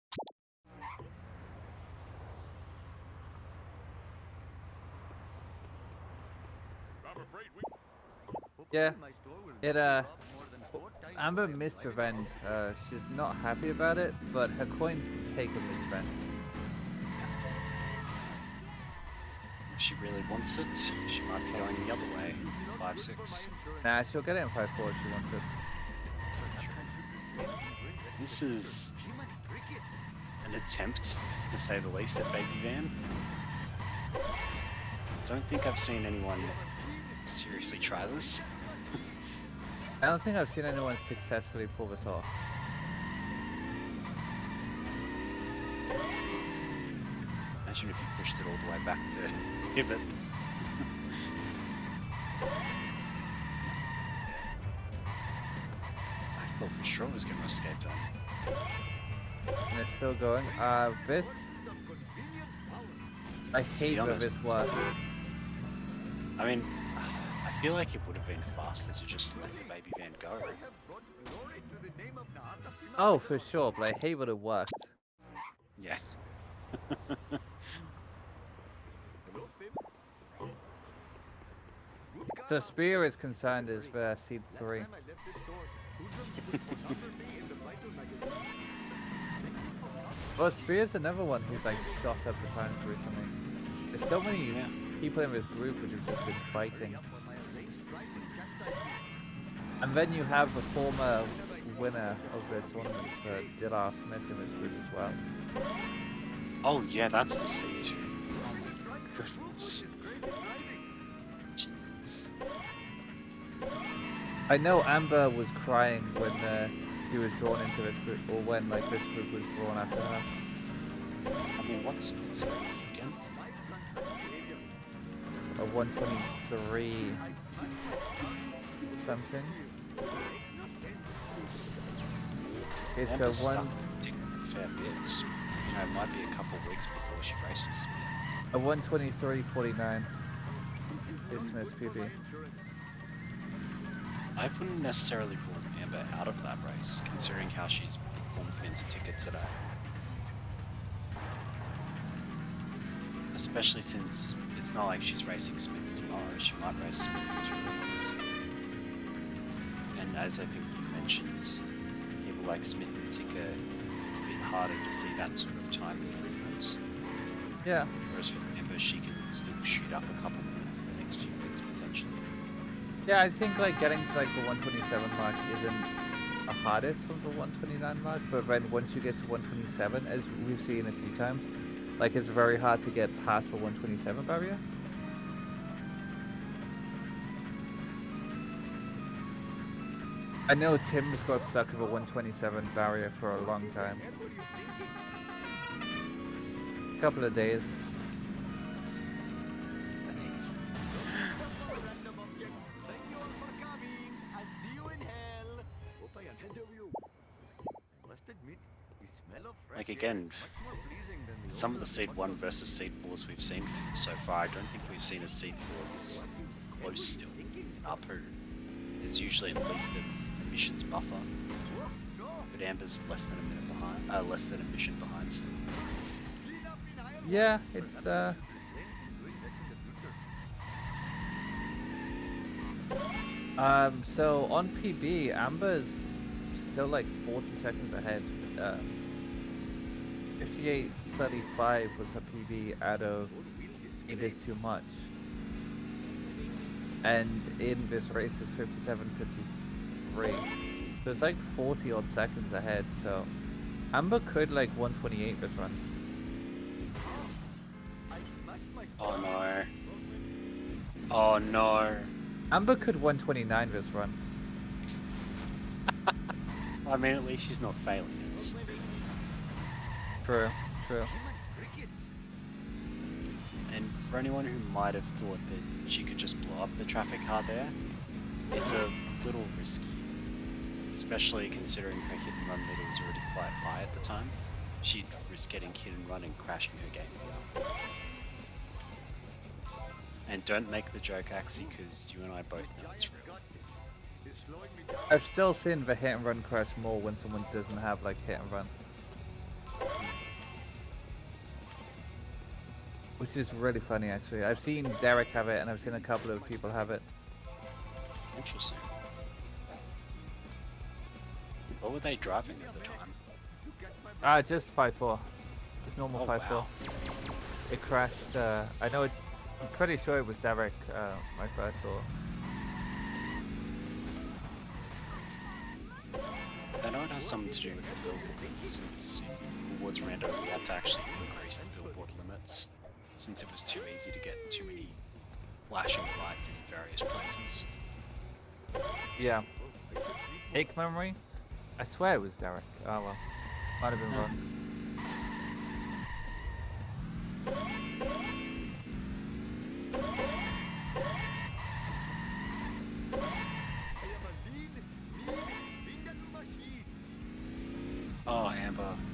Yeah, it Amber missed her vent. She's not happy about it, but her coins can take a missed vent. If she really wants it, she might be going the other way. 5-6. Nah, she'll get it in 5-4 if she wants it. This is an attempt, to say the least, at Baby Van. Don't think I've seen anyone seriously try this. I don't think I've seen anyone successfully pull this off. Imagine if you pushed it all the way back to pivot. thought for sure it was going to escape them. And they're still going. This. I hate where honest. this works. I mean, I feel like it would have been faster to just let the baby van go. I have brought glory to the name of Nahasa Prima. Oh, for sure, but I hate what it worked. Yes. Hello, Finn. Good So God. Spear is concerned as the seed 3. Last time I left this store, Hoodlums put pornography in the Vital magazine. Well, Spear's another one who's like shot up the times recently. There's so many Yeah. people in this group which have just been fighting. Up for my alleged crime and chastisement. And then you have the former winner of the tournament, Dilar Smith, in this group as well. Oh, yeah, that's the scene too. Goodness. Jeez. I know Amber was crying when she was drawn into this group, or when like this group was drawn after her. I mean, what's it's again? A 123 something. It's It's Amber's a stuck one with a fair bit. You know, it might be a couple weeks before she races. a 123.49. Dismiss PB. I wouldn't necessarily rule Amber out of that race, considering how she's performed against Ticket today. Especially since it's not like she's racing Smith tomorrow, she might race Smith in 2 weeks. And as I think you mentioned, people like Smith and Ticker, it's a bit harder to see that sort of time improvements. Yeah. Whereas for Amber, she can still shoot up a couple minutes in the next few weeks potentially. Yeah, I think like getting to like the 127 mark isn't the hardest from the 129 mark, but then once you get to 127, as we've seen a few times, like it's very hard to get past the 127 barrier. I know Tim's got stuck with a 127 barrier for a long time. Couple of days. Random object. Thank you all for coming. I'll see you in hell. Hope I am ahead of you. I must admit, the smell of fresh Like, air again, is much more pleasing than the Some of odor the Seed hot 1 dog. versus Seed 4s we've seen so far, I don't think we've seen a Seed 4 this close still. Upper is usually at least an emissions buffer, but Amber's less than a minute behind, less than a mission behind still. Yeah, it's so on PB, Amber's still like 40 seconds ahead. 58.35 was her PB out of It Is Too Much. And in this race is 57.53. So it's like 40 odd seconds ahead, so Amber could like 128 this run. Oh no. Oh no. Amber could 129 this run. I mean, at least she's not failing it. True, true. And for anyone who might have thought that she could just blow up the traffic car there, it's a little risky. Especially considering her hit and run meter was already quite high at the time. She'd risk getting hit and run and crashing her game here. And don't make the joke, Axie, because you and I both know it's real. I've still seen the hit and run crash more when someone doesn't have like hit and run. Which is really funny actually. I've seen Derek have it and I've seen a couple of people have it. Interesting. What were they driving at the time? Just 5.4. Just normal Oh, 5.4. wow. It crashed, I know it, I'm pretty sure it was Derek, my first saw. I know it has something to do with the billboards. Since Awards Rando, we had to actually increase the billboard limits since it was too easy to get too many flashing lights in various places. Yeah. Ache memory? I swear it was Derek. Oh well. Might have been wrong.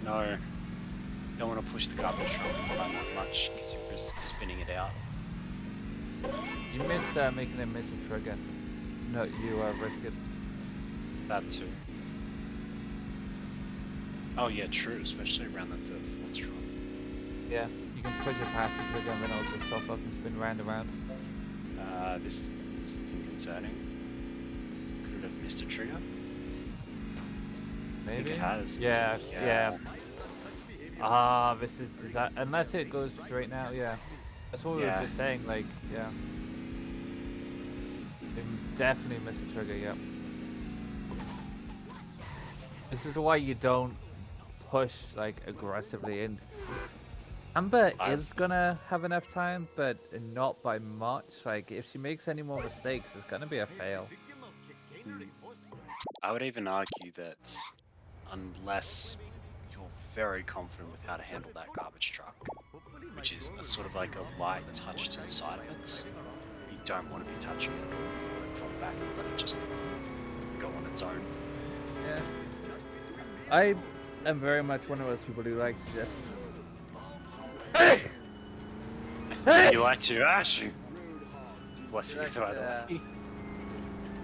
No. Don't want to push the garbage truck around that much because you risk spinning it out. You missed making him miss a trigger. No, you risk it. That too. Oh yeah, true, especially around the third, fourth drop. Yeah, you can push it past the trigger and then also stop up and spin round and round. This is looking concerning. Could it have missed a trigger? I Maybe. think it has. Yeah, Yeah. yeah. Ah, this is unless it goes straight now. Yeah, that's what we Yeah. were just saying. Like, yeah, they definitely missed a trigger. Yeah. This is why you don't push like aggressively in. Amber is gonna have enough time, but not by much. Like, if she makes any more mistakes, it's gonna be a fail. I would even argue that unless you're very confident with how to handle that garbage truck, which is a sort of like a light touch to the side of it, you don't want to be touching it from the back and let it just go on its own. Yeah. I am very much one of those people who likes to just. You like to ash. Bless you, Like, by the way.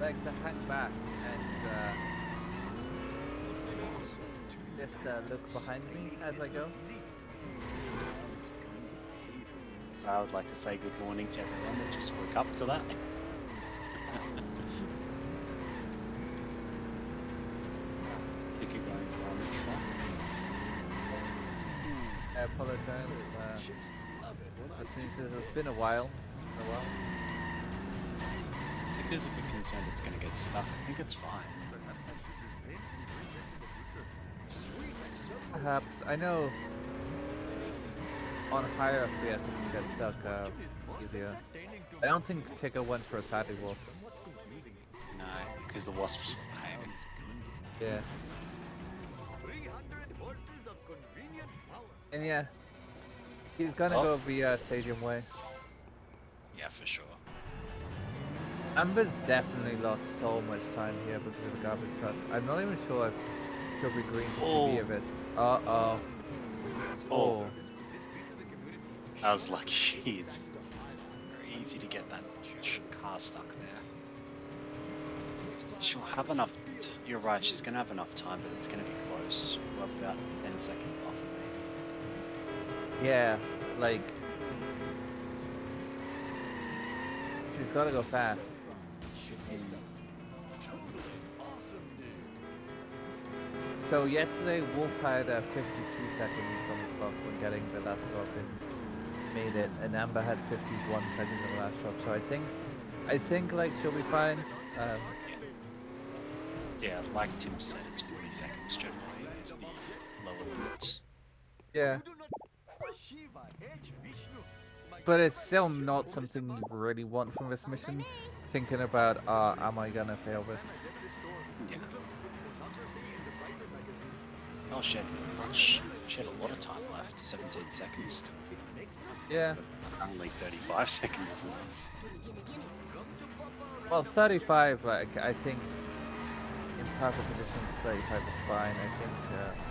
like to hang back and just look behind me as I go. So I would like to say good morning to everyone that just woke up to that. Think you're going down the truck. I apologize. Listening to this, it's been a while. Because if you're concerned it's going to get stuck, I think it's fine. Perhaps I know on higher FPS it can get stuck easier. I don't think Ticker went for a saddle wolf. No, because the wasp's just hanging. Yeah. And yeah, he's gonna Oh. go via Stadium Way. Yeah, for sure. Amber's definitely lost so much time here because of the garbage truck. I'm not even sure if she'll be green to Oh. be of it. Uh-oh. Oh. I was lucky. It's very easy to get that car stuck there. She'll have enough. You're right, she's going to have enough time, but it's going to be close. We'll have about 10 seconds buffer maybe. Yeah, like... she's gotta go fast. So yesterday, Wolf had 52 seconds on the clock when getting the last drop and made it, and Amber had 51 seconds on the last drop. So I think like she'll be fine. Yeah, like Tim said, it's 40 seconds generally is the lower limit. Yeah, but it's still not something you really want from this mission. Thinking about, am I gonna fail this? Yeah. Oh shit, she had a lot of time left, 17 seconds. Yeah. Only 35 seconds is enough. Well, 35, like, I think in perfect conditions, 35 is fine, I think,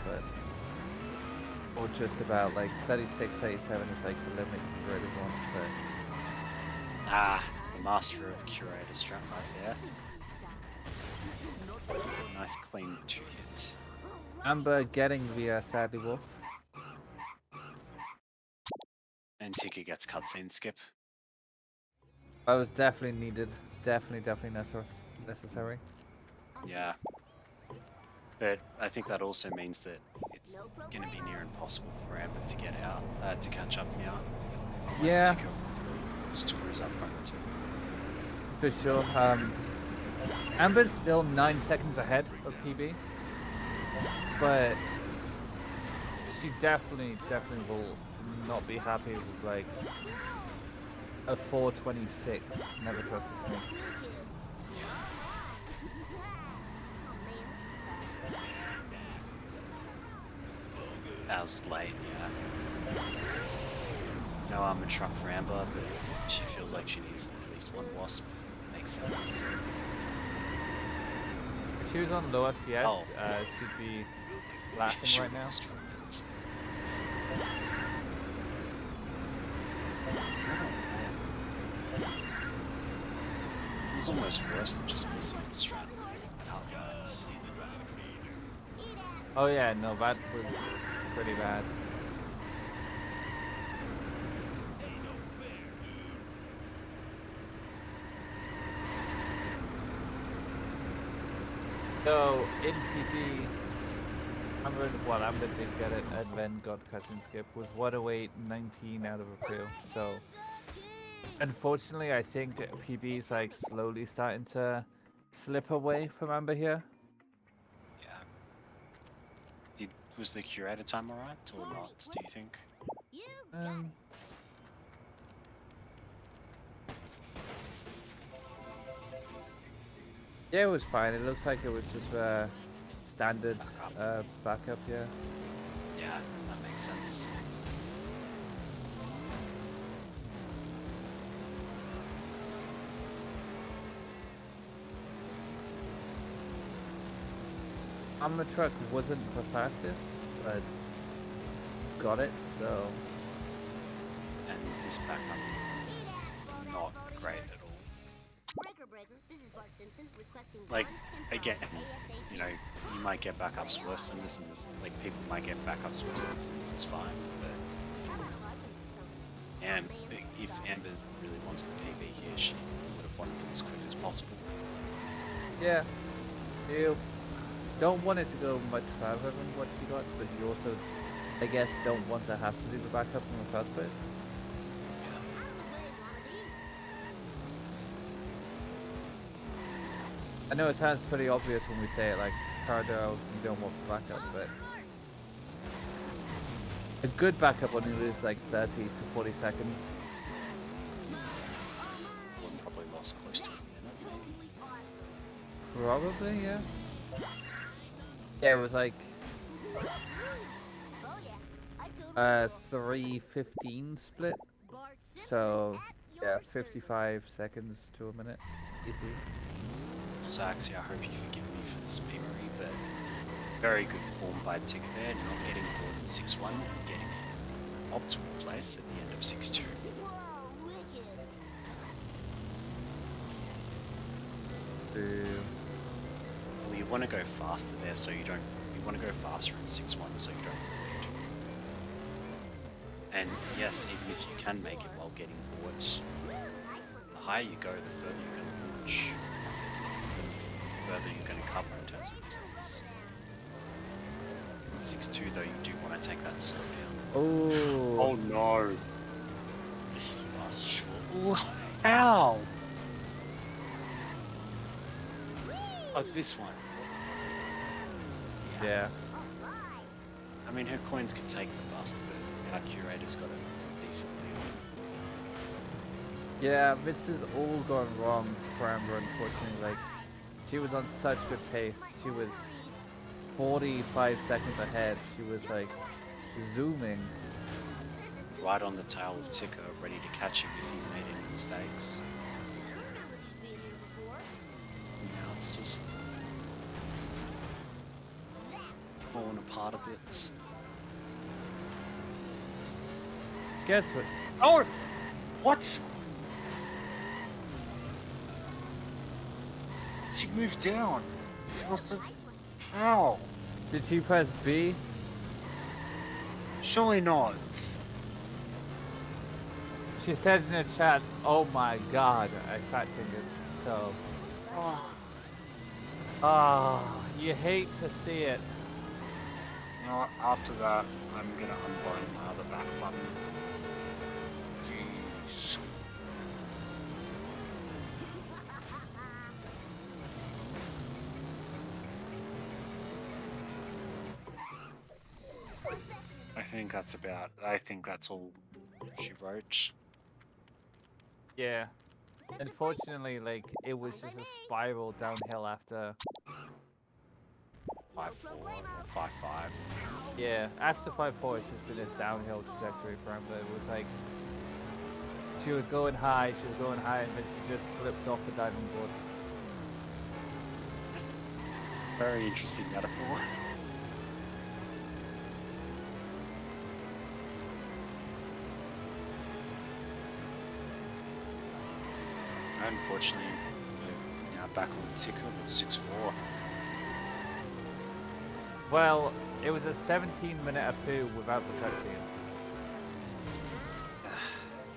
but... Or just about, like, 36, 37 is, like, the limit you really want, but... Ah, the master of curator strat right there. Nice clean 2 hits. Amber getting the Sadly Wolf. And Tiki gets cutscene skip. That was definitely needed. Definitely necessary. Yeah. But I think that also means that it's going to be near impossible for Amber to get out, to catch up now. Unless Yeah. Tika screws up front too. For sure. Amber's still 9 seconds ahead of PB. But she definitely will not be happy with like a 4:26. Never trust a snake. That was late, yeah. No armored truck for Amber, but she feels like she needs at least one wasp. Makes sense. If she was on low FPS, Oh. she'd be She laughing right would now. be struggling. It's almost worse than just missing the strand outlines. Oh yeah, no, that was pretty bad. So in PB, Amber did get it, and then got cousin skip was 108, 19 out of a crew. So unfortunately, I think PB is like slowly starting to slip away from Amber here. Yeah. Was the curator time alright or not? Do you think? You got it. Yeah, it was fine. It looks like it was just a standard backup, yeah. Yeah, that makes sense. The truck wasn't the fastest, but got it, so And this backup is not great at all. Breaker, this is Bart Simpson requesting Like, one and again, ASAP. you know, you might get backups worse than this, and this, like, people might get backups worse than this is fine, but, How about a lot of this stuff? and if Amber really wants the PB here, she would have wanted it as quick as possible. yeah. You don't want it to go much further than what you got, but you also, I guess, don't want to have to do the backup in the first place. Out of the way, wannabe. I know it sounds pretty obvious when we say it, like, Cardo, you don't want the backup, but a good backup only loses like 30 to 40 seconds. One probably lost close to a minute, maybe. Probably, yeah. Yeah, it was like Oh yeah, I totally 3:15 split, Bart Simpson so at yeah, your 55 seconds to a minute. Easy. So actually, I hope you forgive me for this memory, but very good form by Tick there, not getting caught in 6-1 and getting an optimal place at the end of 6-2. service. Whoa, wicked. Well, you want to go faster there, so you don't. You want to go faster in 6-1, so you don't bleed. And yes, even if you can make it while getting caught, Nice one. the higher you go, the further you're going to launch, the further you're going to cover in terms of distance. In 6-2, though, you do want to take that slow down. Oh, Oh no! This is a last shot. Ow! Oh, this one. yeah. Alright. I mean, her coins could take the bust, but our curator's got it decently on. Yeah, this has all gone wrong for Amber, unfortunately. Like, she was on such good pace. She was 45 seconds ahead. She was like zooming. Right on the tail of Ticker, ready to catch him if he made any mistakes. I remember these being here before. Now it's just falling apart a bit. Gets it. Oh! What? She moved down. She must have. How? Did she press B? Surely not. She said in the chat, "Oh my God, I fat fingered." So, you hate to see it. You know what? After that, I'm gonna unbind my other back button. Jeez. I think that's all she wrote. Yeah. Unfortunately, like it was just a spiral downhill after. 5-4 or 5-5. Yeah, after 5-4, it's just been a downhill trajectory for Amber. It was like she was going high, and then she just slipped off the diving board. Very interesting metaphor. Unfortunately, we're now back on the ticker with 6-4. Well, it was a 17-minute poo without the cutscene.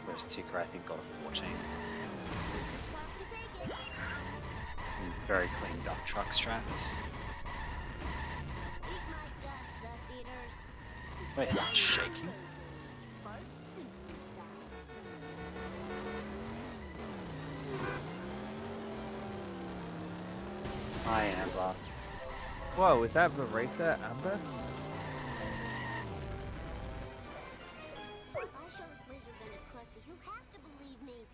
Whereas ticker, I think, got a 14. Just walk to take it. And very clean duck truck strats. Eat my dust, dust eaters. Wait, that's shaking? Bart Simpson style. Hi, Amber. Whoa, is that the racer, Amber? If I show this laser gun to Krusty, he'll have to believe me.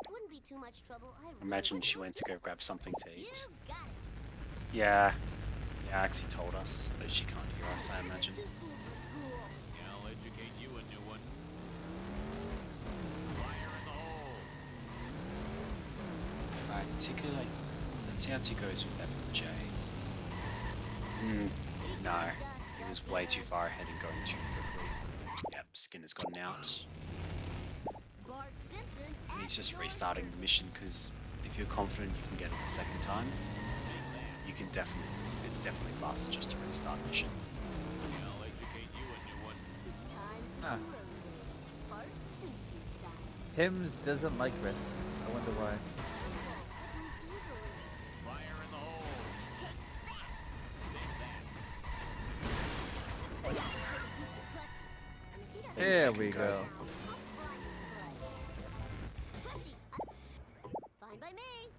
Wouldn't be too much trouble. I really Imagine wouldn't she went to risk go grab something to it. eat. You got it. Yeah. Yeah, actually told us, though she can't hear us, I imagine. Too cool for school. I'll educate you a new one. Fire in the hole. Right, ticker, let's see how ticker goes with FJ. No, he was way too far ahead and going too quickly. Yep, Skinner's gotten out. Bart Simpson. And he's at just your restarting the mission because if you're confident you can get it the second time, you can definitely, it's definitely faster just to restart the mission. I'll educate you a new one. It's time for Ah. some road trip. Bart Simpson style. Tim's doesn't like this. I wonder why. Easily. Fire in the hole. Take that. Take that. And if he doesn't There second we go. go. Krusty, fine by me.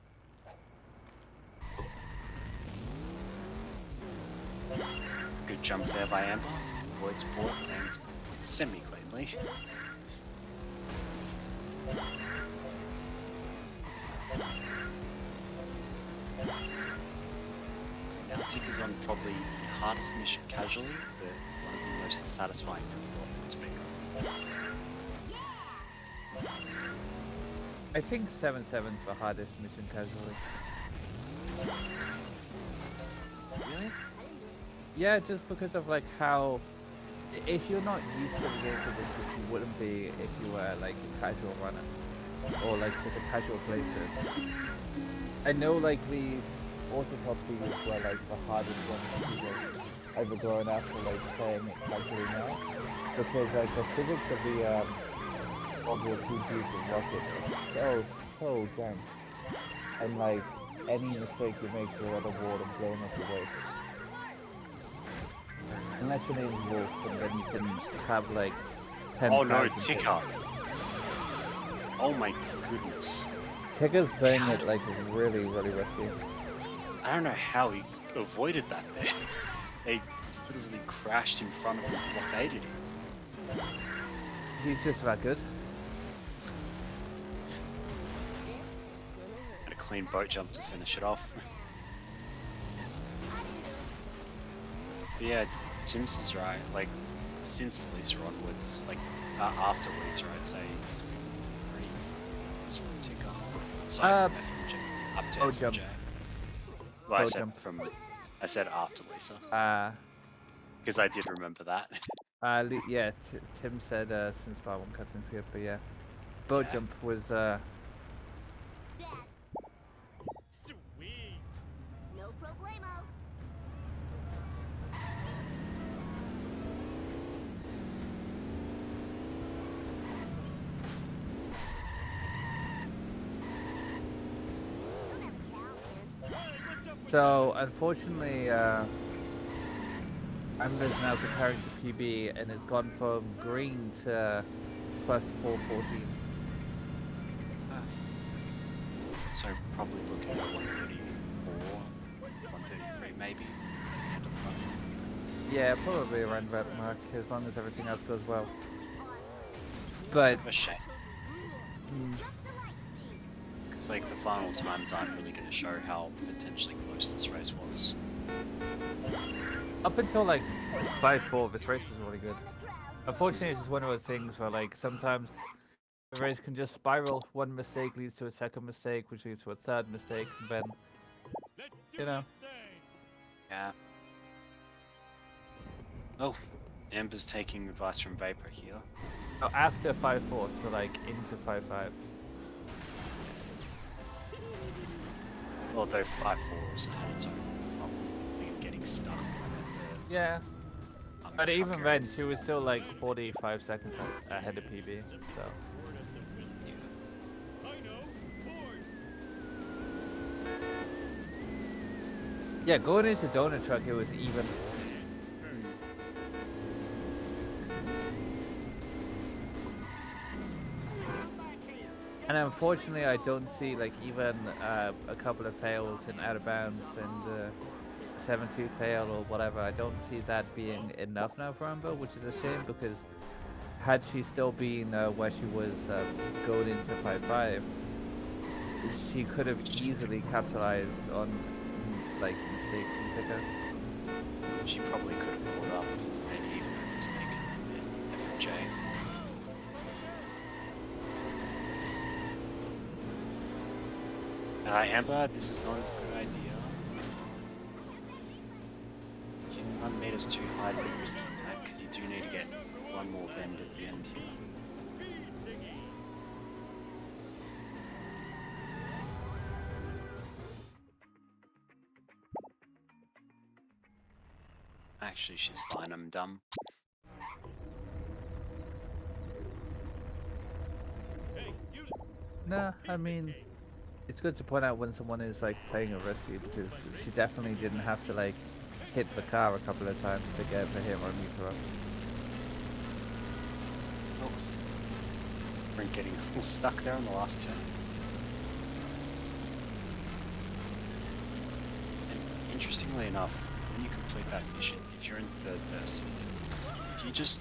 Good jump there by Amber. Avoids port and semi-cleanly. Now Ticker's on probably the hardest mission casually, but one of the most satisfying to the speaker. I think 7-7's the hardest mission casually. Really? Yeah, just because of like how, if you're not used to the game physics, which you wouldn't be if you were like a casual runner or like just a casual placer. I know like the Autopop series were like the hardest ones to like I've grown after like playing it casually now, because like the physics of the two G's of Rocket are so jank, and like any mistake you make you're at a wall and blown up away. Unless your name's Wolf, and then you can have like 10,000 Oh no, hits. Ticker! Oh my goodness. Ticker's playing it like really, really risky. I don't know how he avoided that there. They literally crashed in front of him and blockaded him. He's just that good. And a clean boat jump to finish it off. But yeah, Tim's is right. Like, since Lisa onwards, like, after Lisa, I'd say it's been pretty fast from Ticker. Aside from FMJ. Up to boat FMJ. jump. Well, I Boat said jump. I said after Lisa. Because I did remember that. Yeah, Tim said since part 1 cuts into it, but yeah. Boat Yeah. jump was, Dad, Sweet. no problemo. Don't have a cow, man. so unfortunately, Amber's now comparing to PB and has gone from green to plus 414. So probably looking at 134, 133 maybe. End of the run. Yeah, probably around that mark, as long as everything else goes well. But It's a shame. mm, Just the light speed. Because like the final times aren't really going to show how potentially close this race was. up until like 5-4, this race was really good. And the crowd. Unfortunately, it's just one of those things where like sometimes the race can just spiral. One mistake leads to a second mistake, which leads to a third mistake, and then, you know. Yeah. Oh, Amber's taking advice from Vapor here. Oh, after 5-4, so like into 5-5. Although 5-4 also had its own problem with getting stuck. at Yeah. the, But truck even area. then, she was still like 45 seconds ahead of PB, so. Yeah, going into Donut Truck, it was even. And unfortunately, I don't see like even a couple of fails in out of bounds and 7-2 fail or whatever. I don't see that being enough now for Amber, which is a shame because had she still been where she was going into 5-5, she could have easily capitalized on like mistakes from Tika. She probably could have caught up and even to make an FFJ. Amber, this is not a good idea. You can run meters too high to be risking that because you do need to get one more bend at the end here. Actually, she's fine. I'm dumb. Nah, I mean, it's good to point out when someone is like playing a risky because she definitely didn't have to like hit the car a couple of times to get the hit or meter up. Oh. Brink getting all stuck there on the last turn. And interestingly enough, when you complete that mission, if you're in third person, if you just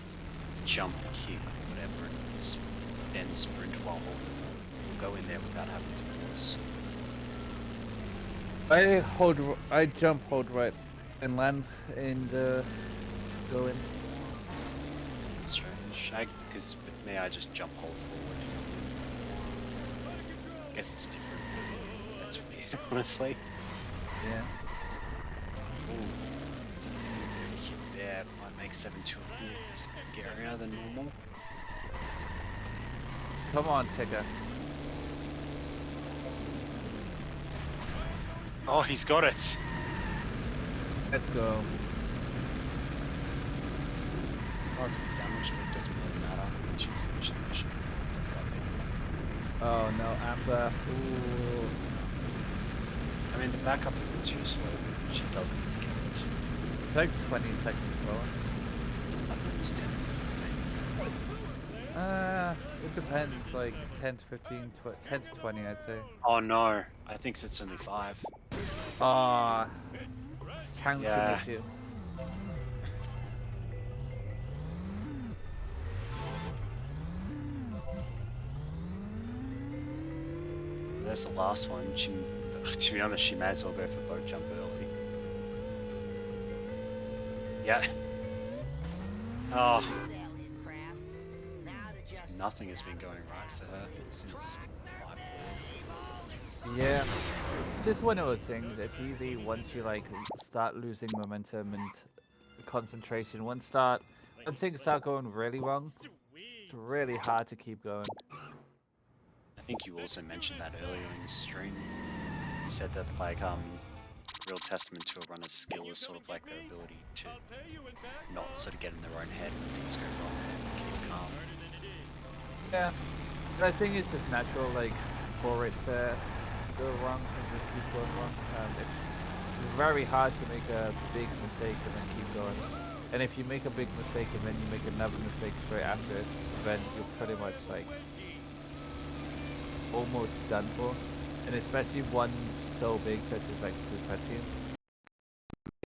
jump, kick, or whatever, and then sprint while holding forward, you'll go in there without having to pause. I jump, hold right, and land, and go in. That's strange. Because with me, I just jump, hold forward. I guess it's different for me. That's weird, honestly. Yeah. Ooh. Hit there might make 7-2 a bit scarier than normal. Come on, Tika. Oh, he's got it! Let's go. Cause me damage, but it doesn't really matter once you finish the mission. Oh no, Amber. Ooh. I mean, the backup isn't too slow, but she does need to get it. It's like 20 seconds slower. I thought it was 10 to 15. It depends, like 10 to 15, 10 to 20, I'd say. Oh no, I think it's only 5. Ah, counting Yeah. issue. There's the last one. To be honest, she may as well go for boat jump early. Yeah. Oh, nothing has been going right for her since my board. Yeah, it's just one of those things. It's easy once you like start losing momentum and concentration. When things start going really wrong, it's really hard to keep going. I think you also mentioned that earlier in the stream. You said that real testament to a runner's skill is sort of like their ability to not sort of get in their own head when things go wrong and keep calm. Yeah, but I think it's just natural, like for it to go wrong and just keep going wrong. It's very hard to make a big mistake and then keep going. And if you make a big mistake and then you make another mistake straight after it, then you're pretty much like almost done for. And especially one so big such as like the cutscene.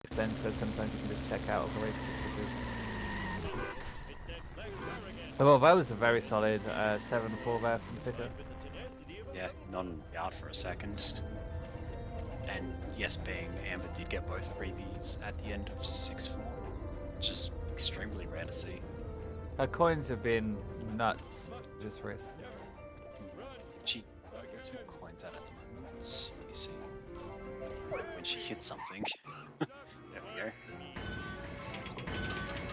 Makes sense because sometimes you can just check out of a race just because. Well, that was a very solid 7-4 there from Tika. Yeah, non out for a second. And yes, being Amber did get both freebies at the end of 6-4, which is extremely rare to see. Her coins have been nuts this race. She gets her coins out at the moment. Let me see. When she hits something. There we go.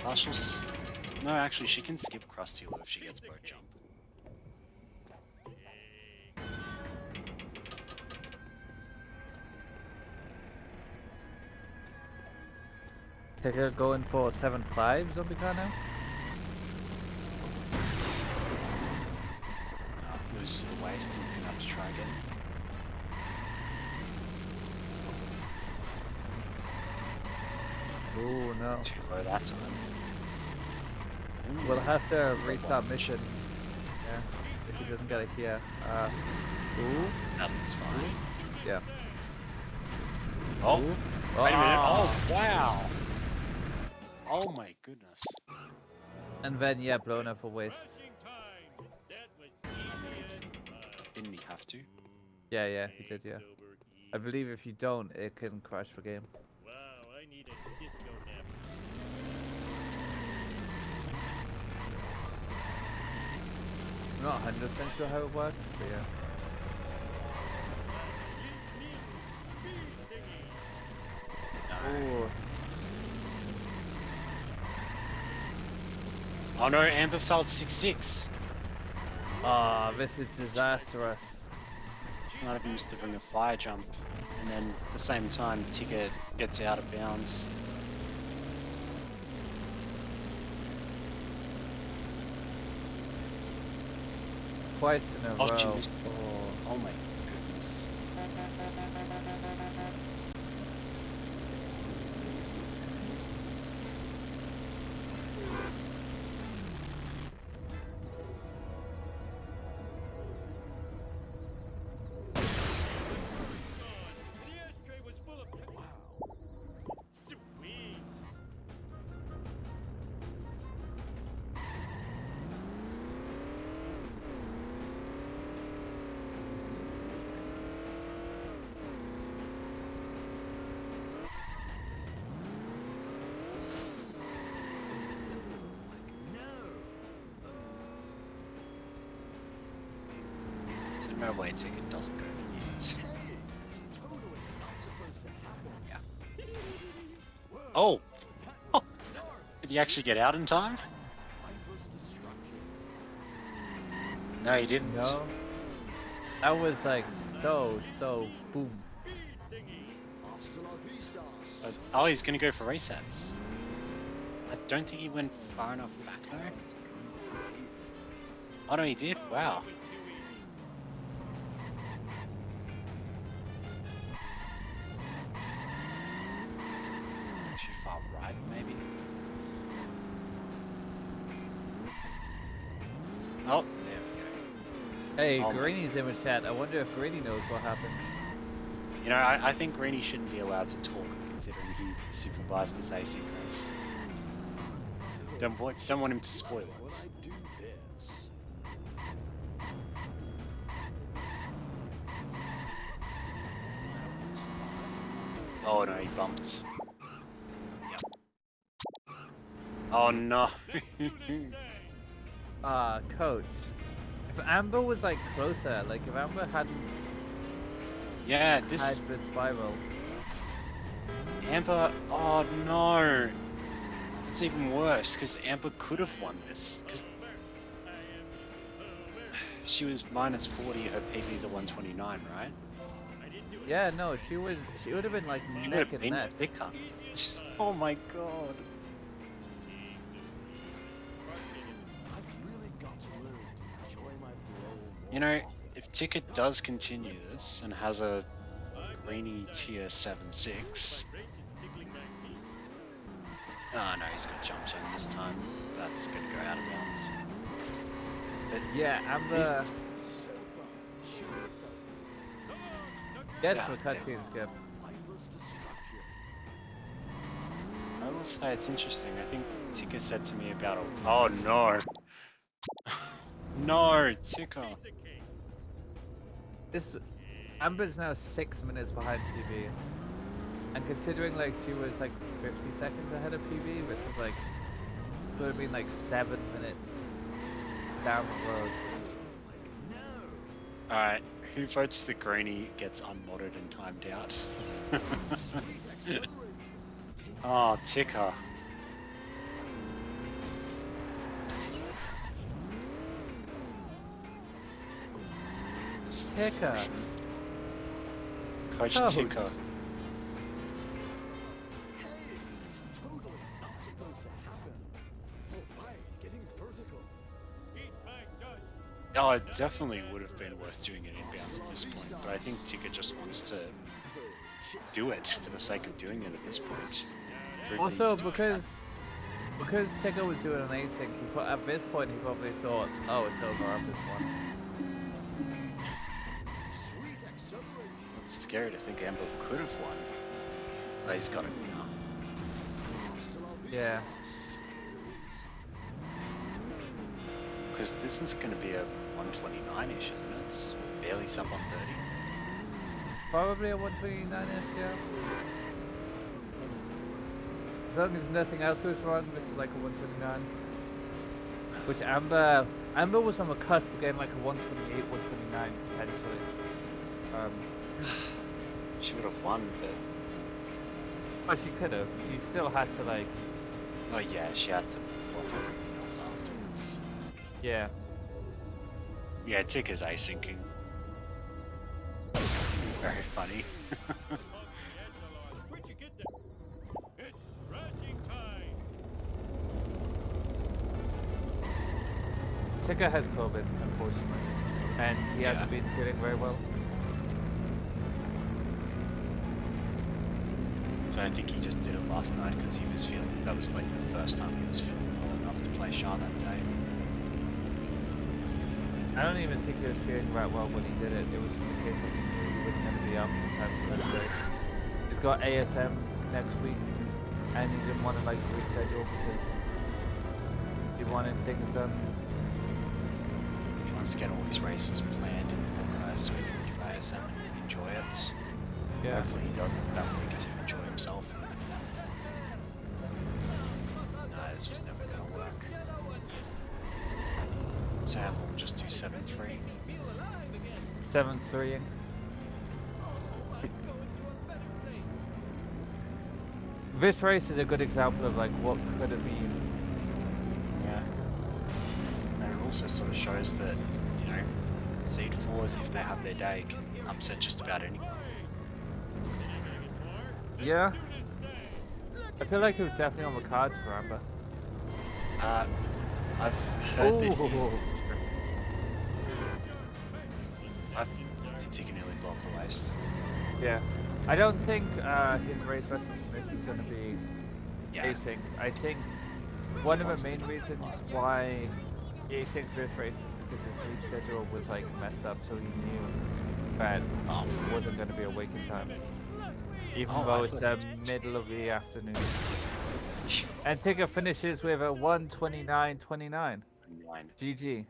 No, actually, she can skip Krusty Lou if she gets boat jump. Ticker going for 7.5 zombie car now. Loses the waist, he's gonna have to try again. Ooh, no. Too low that time. We'll have to restart mission. Yeah, if he doesn't get it here. Ooh, That looks fine. yeah. Oh, Ooh. wait a minute. Ah. Oh, wow. Oh my goodness. And then, yeah, blown up for waste. Didn't he have to? Yeah, he did, yeah. I believe if you don't, it can crash the game. Wow, I need a disco nap. I'm not 100% sure how it works, but yeah. Ooh. Oh no, Amber felt 6-6. Ah, this is disastrous. Might have used to bring a fire jump, and then at the same time, Ticket gets out of bounds. Twice in a Oh, she row. missed. Oh. Oh my goodness. The ashtray was full of. Wow. Sweet. So no way Ticket doesn't go yet. Yeah. Oh! Oh! Did he actually get out in time? No, he didn't. No. That was like so boom. But- oh, he's gonna go for resets. I don't think he went far enough back though. Oh no, he did. Wow. Too far right, maybe. Oh, there we go. Hey, Oh my- Greeny's in the chat. I wonder if Greeny knows what happened. You know, I think Greeny shouldn't be allowed to talk considering he supervised this asynchronous. Don't want him to spoil it. Oh no, he bumped. Yep. Oh no. Coach. If Amber was like closer, like if Amber hadn't Yeah, had this the spiral. Amber. Oh no. It's even worse because Amber could have won this because she was minus 40. Her PB's at 129, right? Yeah, no, she would have been like She would neck have and been neck. thicker. Oh my god. You know, if Ticket does continue this and has a Greeny tier 7-6. Oh no, he's got jump zone this time. That's gonna go out of bounds. But Yeah, Amber gets Yeah, for cutscene skip. I will say it's interesting. I think Ticker said to me about a... Oh no! No, Ticker! This Amber's now 6 minutes behind PB. And considering like she was like 50 seconds ahead of PB, this is like could have been like 7 minutes down the road. Alright, who votes the Greeny gets unmodded and timed out? Oh, Ticker. Ticker. Coach Oh. Ticker. Hey, it's totally not supposed to happen. Oh, right, getting vertical. Eat my dust. Oh, it definitely would have been worth doing it inbounds at this point, but I think Ticker just wants to do it for the sake of doing it at this point. Prove that Also, he's- because Ticker was doing an async, at this point he probably thought, oh, it's over after this one. Sweet acceleration. It's scary to think Amber could have won, but he's got it now. Hasta la vista, Yeah. señores. Because this is going to be a 129-ish, isn't it? It's barely sub 130. Probably a 129ish, yeah. As long as nothing else goes wrong, this is like a 129. Which Amber was on the cusp of getting like a 128, 129 potentially. She would have won, but But she could have. She still had to like, oh yeah, she had to off everything else afterwards. yeah. Yeah, Ticker's asyncing. Very funny. Where'd you get that? It's crashing time. Ticker has COVID, unfortunately, and he hasn't been feeling very well. So I think he just did it last night because he was feeling, that was like the first time he was feeling well enough to play Shah that day. I don't even think he was feeling right well when he did it. It was just a case of he knew he wasn't going to be up in time for the race. He's got ASM next week, and he didn't want to like reschedule because he wanted things done. He wants to get all his races planned so he can do ASM and enjoy it. Yeah. Hopefully he does that week to enjoy himself. No, this was never going to work. Sam will just do 7-3. 7-3. This race is a good example of like what could have been. Yeah. And it also sort of shows that, you know, seed fours, if they have their day, can upset just about anyone. Yeah. I feel like it was definitely on the cards for Amber. I've heard that Ooh. he can nearly blow off the waist. Yeah. I don't think his race versus Smith is going to be Yeah. async. I think one of the main reasons why he asynced this race is because his sleep schedule was like messed up, so he knew that it wasn't going to be a waking time. Even Oh, though I it's thought the it was- middle of the afternoon. And Tigger finishes with a 129.29. 9. GG.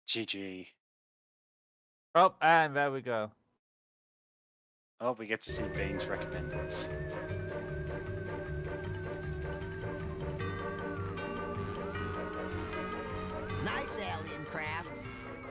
GG. Oh, and there we go. Oh, we get to see Bean's recommendeds. Nice alien craft.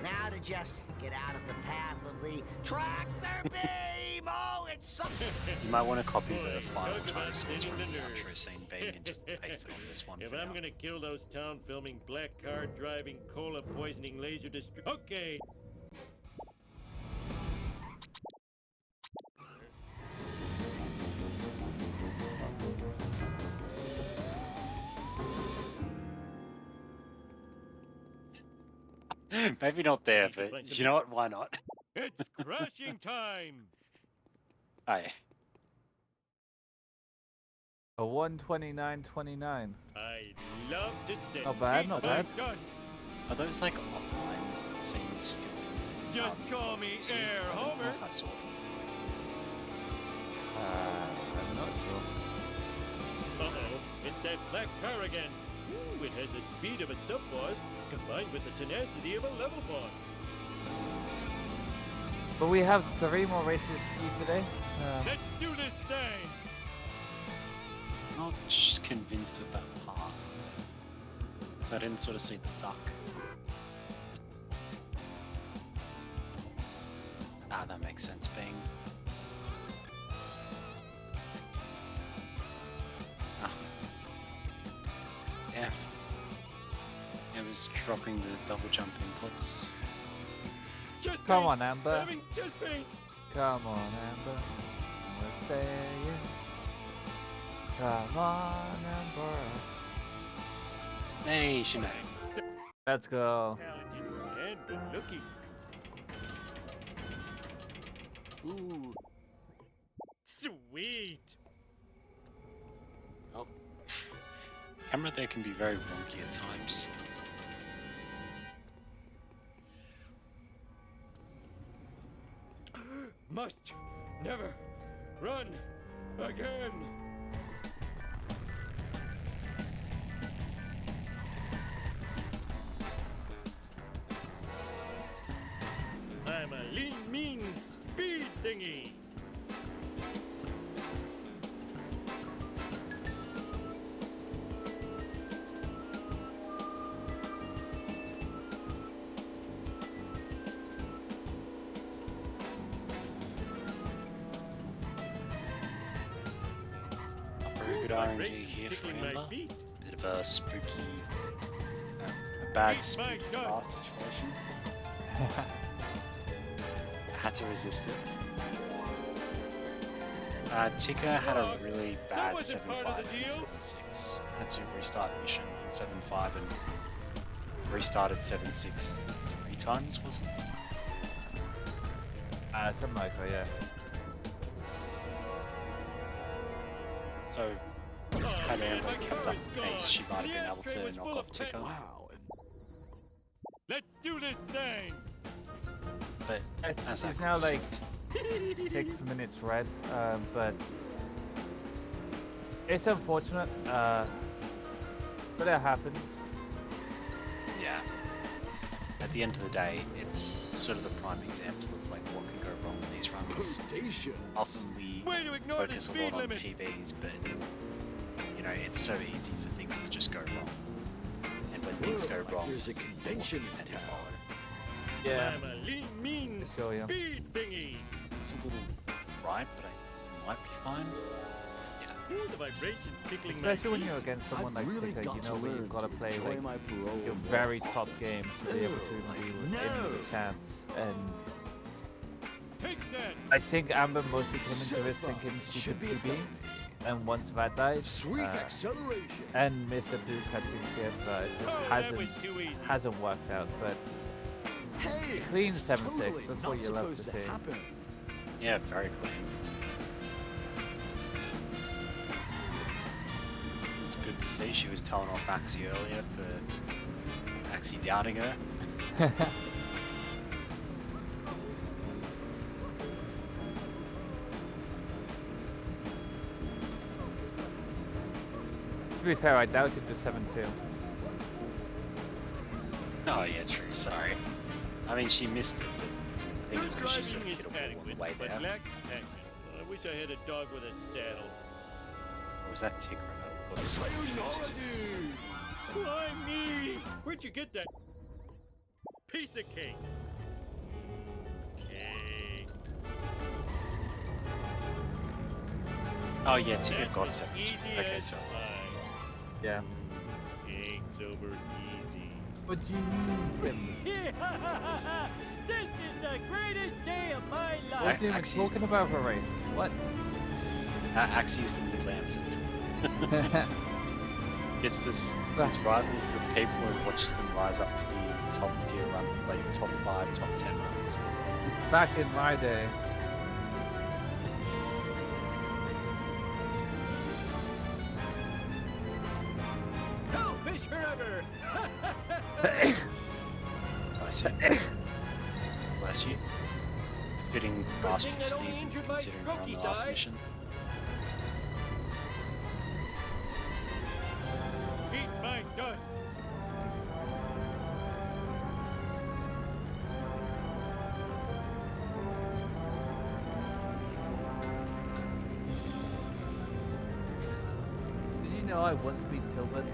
Now to just get out of the path of the tractor beam. Oh, it's something. You might want to copy the Boy, final talk about timestamps from getting the the nerve. outro scene, Bean, and just paste it on this one If for I'm now. gonna kill those town filming, black car driving, cola poisoning, laser okay. Maybe not there, You can but find you some- know what? Why not? It's crashing time. Hey, A 129.29. I love to say. Not bad, not bad. Dust. are those like offline scenes still? Just call me scenes? Air I don't know Homer. if I saw them. I'm not sure. Uh-oh, it's that black car again. Ooh, it has the speed of a sub-boss combined with the tenacity of a level boss. But we have 3 more races for you today. Let's do this thing. Not convinced with that part. So I didn't sort of see the suck. Ah, that makes sense, Being. Ah. Yeah. It was dropping the double jump inputs. Just Come pain. on, Amber. Having chest pain. Come on, Amber. I'm gonna say it. Come on, Amber. Hey, she made it. Let's go. Talented and good looking. Ooh. Sweet. Oh. Camera there can be very wonky at times. Must never run again. I'm a lean, mean speed thingy. Not very good My RNG brakes here for tickling my Amber. feet. Bit of a spooky, a bad Eat my spooky nuts. bar situation. I had to resist it. Ticker had a Look, really that bad wasn't part of 7.5 the and deal. 7.6. Had to restart mission on 7.5 and restarted 7.6 3 times, was it? Something like that, yeah. So, Oh, had man, Amber my kept car up is the pace, gone. she might have The been able ashtray to was knock full off of Ticker. Wow. Let's do this thing. But It's, as it's Axel now said, like 6 minutes red, but it's unfortunate, but it happens. yeah. At the end of the day, it's sort of the prime example of like what can go wrong with these runs. Bodacious. Often we Way to ignore the focus a speed lot on limit. PBs, but you know it's so easy for things to just go wrong. And when things go Whoa, wrong, there's a convention things tend in to town. follow. Yeah. I'm a lean, mean Sure, yeah. speed thingy. It's a little bright, but I might be fine. Yeah. Ooh, the vibration tickling Especially my when feet. you're against someone I've like really Ticker, got you to know where learn you've got to play enjoy like my parole your more very often. top game to be able to Ew, be like, in no. with a chance. And Take that. I think Amber mostly came into So it fun. thinking she Should could be a PB, felony. and once that died, Sweet acceleration. and Mr. Blue cut 60 but it just Oh, that was too easy. hasn't worked out. But Hey, clean it's 7.6, totally that's not what you love to supposed see. happen. Yeah, very clean. It's good to see she was telling off Axie earlier for Axie doubting her. To be fair, I doubted the 7.2. Oh yeah, true, sorry. I mean, she missed it, but I think it was because she sort of Driving hit a is wall on adequate, the way but there. lacks action. I wish I had a dog with a saddle. Or was that Tigra? I got Sayonara, confused. dude. Why me? Where'd you get that piece of cake? Okay. Oh yeah, Tigra That's got as 7. easy Okay, as so pie. Yeah. Cake's over easy. What do you mean, Sims? This is the greatest day of my I life. wasn't even Axie's- talking about the race. What? Axie is the new Lamson. It's this rival group of people and watches them rise up to be top tier run, like top 5, top 10 runners. Back in my day. Go fish forever. Bless you. Bless you. Fitting last thing few that only seasons injured my considering we're on the strokey last side. mission. Eat my dust. Did you know I once beat Tilbert?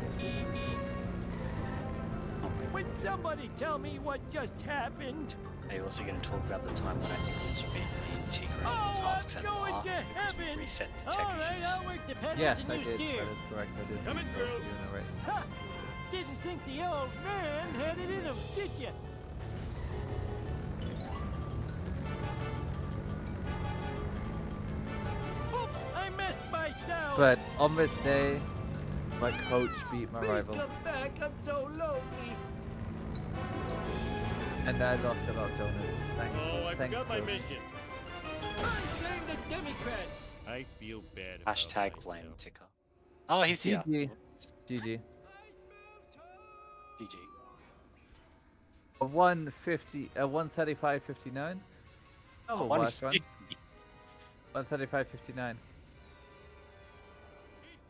Would somebody tell me what just happened? Are you also going to talk about the time when I think it was beat me in Tigray Oh, tasks I'm and going R to because we heaven. reset the tech Alright, issues. I'll work the pedals Yes, and I you did. steer. That is correct. I did Come beat in, both of girls. you in a race. Ha! Didn't think the old man had it in him, did you? On this day, my coach beat my Please rival, come back. I'm so lonely. and I lost a lot of donuts. Thanks. Oh, I Thanks, forgot my coach. mission. Blame the Democrats. I feel bad about Hashtag blame myself. ticker. Oh, he's here. GG. Whoops. GG. GG. A 135.59. Oh, a worse run. 135.59. It's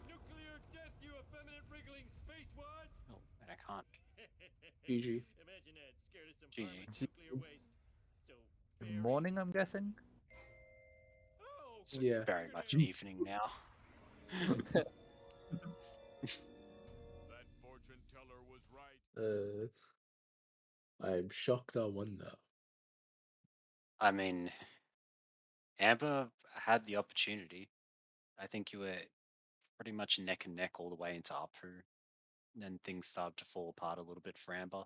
nuclear death, you effeminate wriggling spacewads! Oh, I can't. GG. Imagine that, scared of some GG. harmless nuclear waste. So Good morning, I'm guessing. Oh, It's Yeah. very much evening now. That fortune teller was right. I am shocked I won that. I mean, Amber had the opportunity. I think you were pretty much neck and neck all the way into Apu. And then things started to fall apart a little bit for Amber.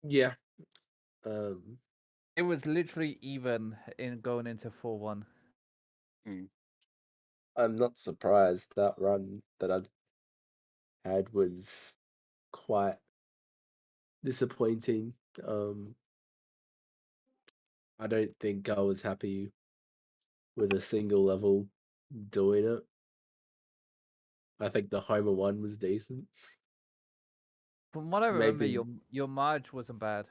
Yeah. It was literally even in going into 4-1. I'm not surprised. That run that I had was quite disappointing. I don't think I was happy with a single level doing it. I think the Homer one was decent. From what I remember, Maybe- your Marge wasn't bad.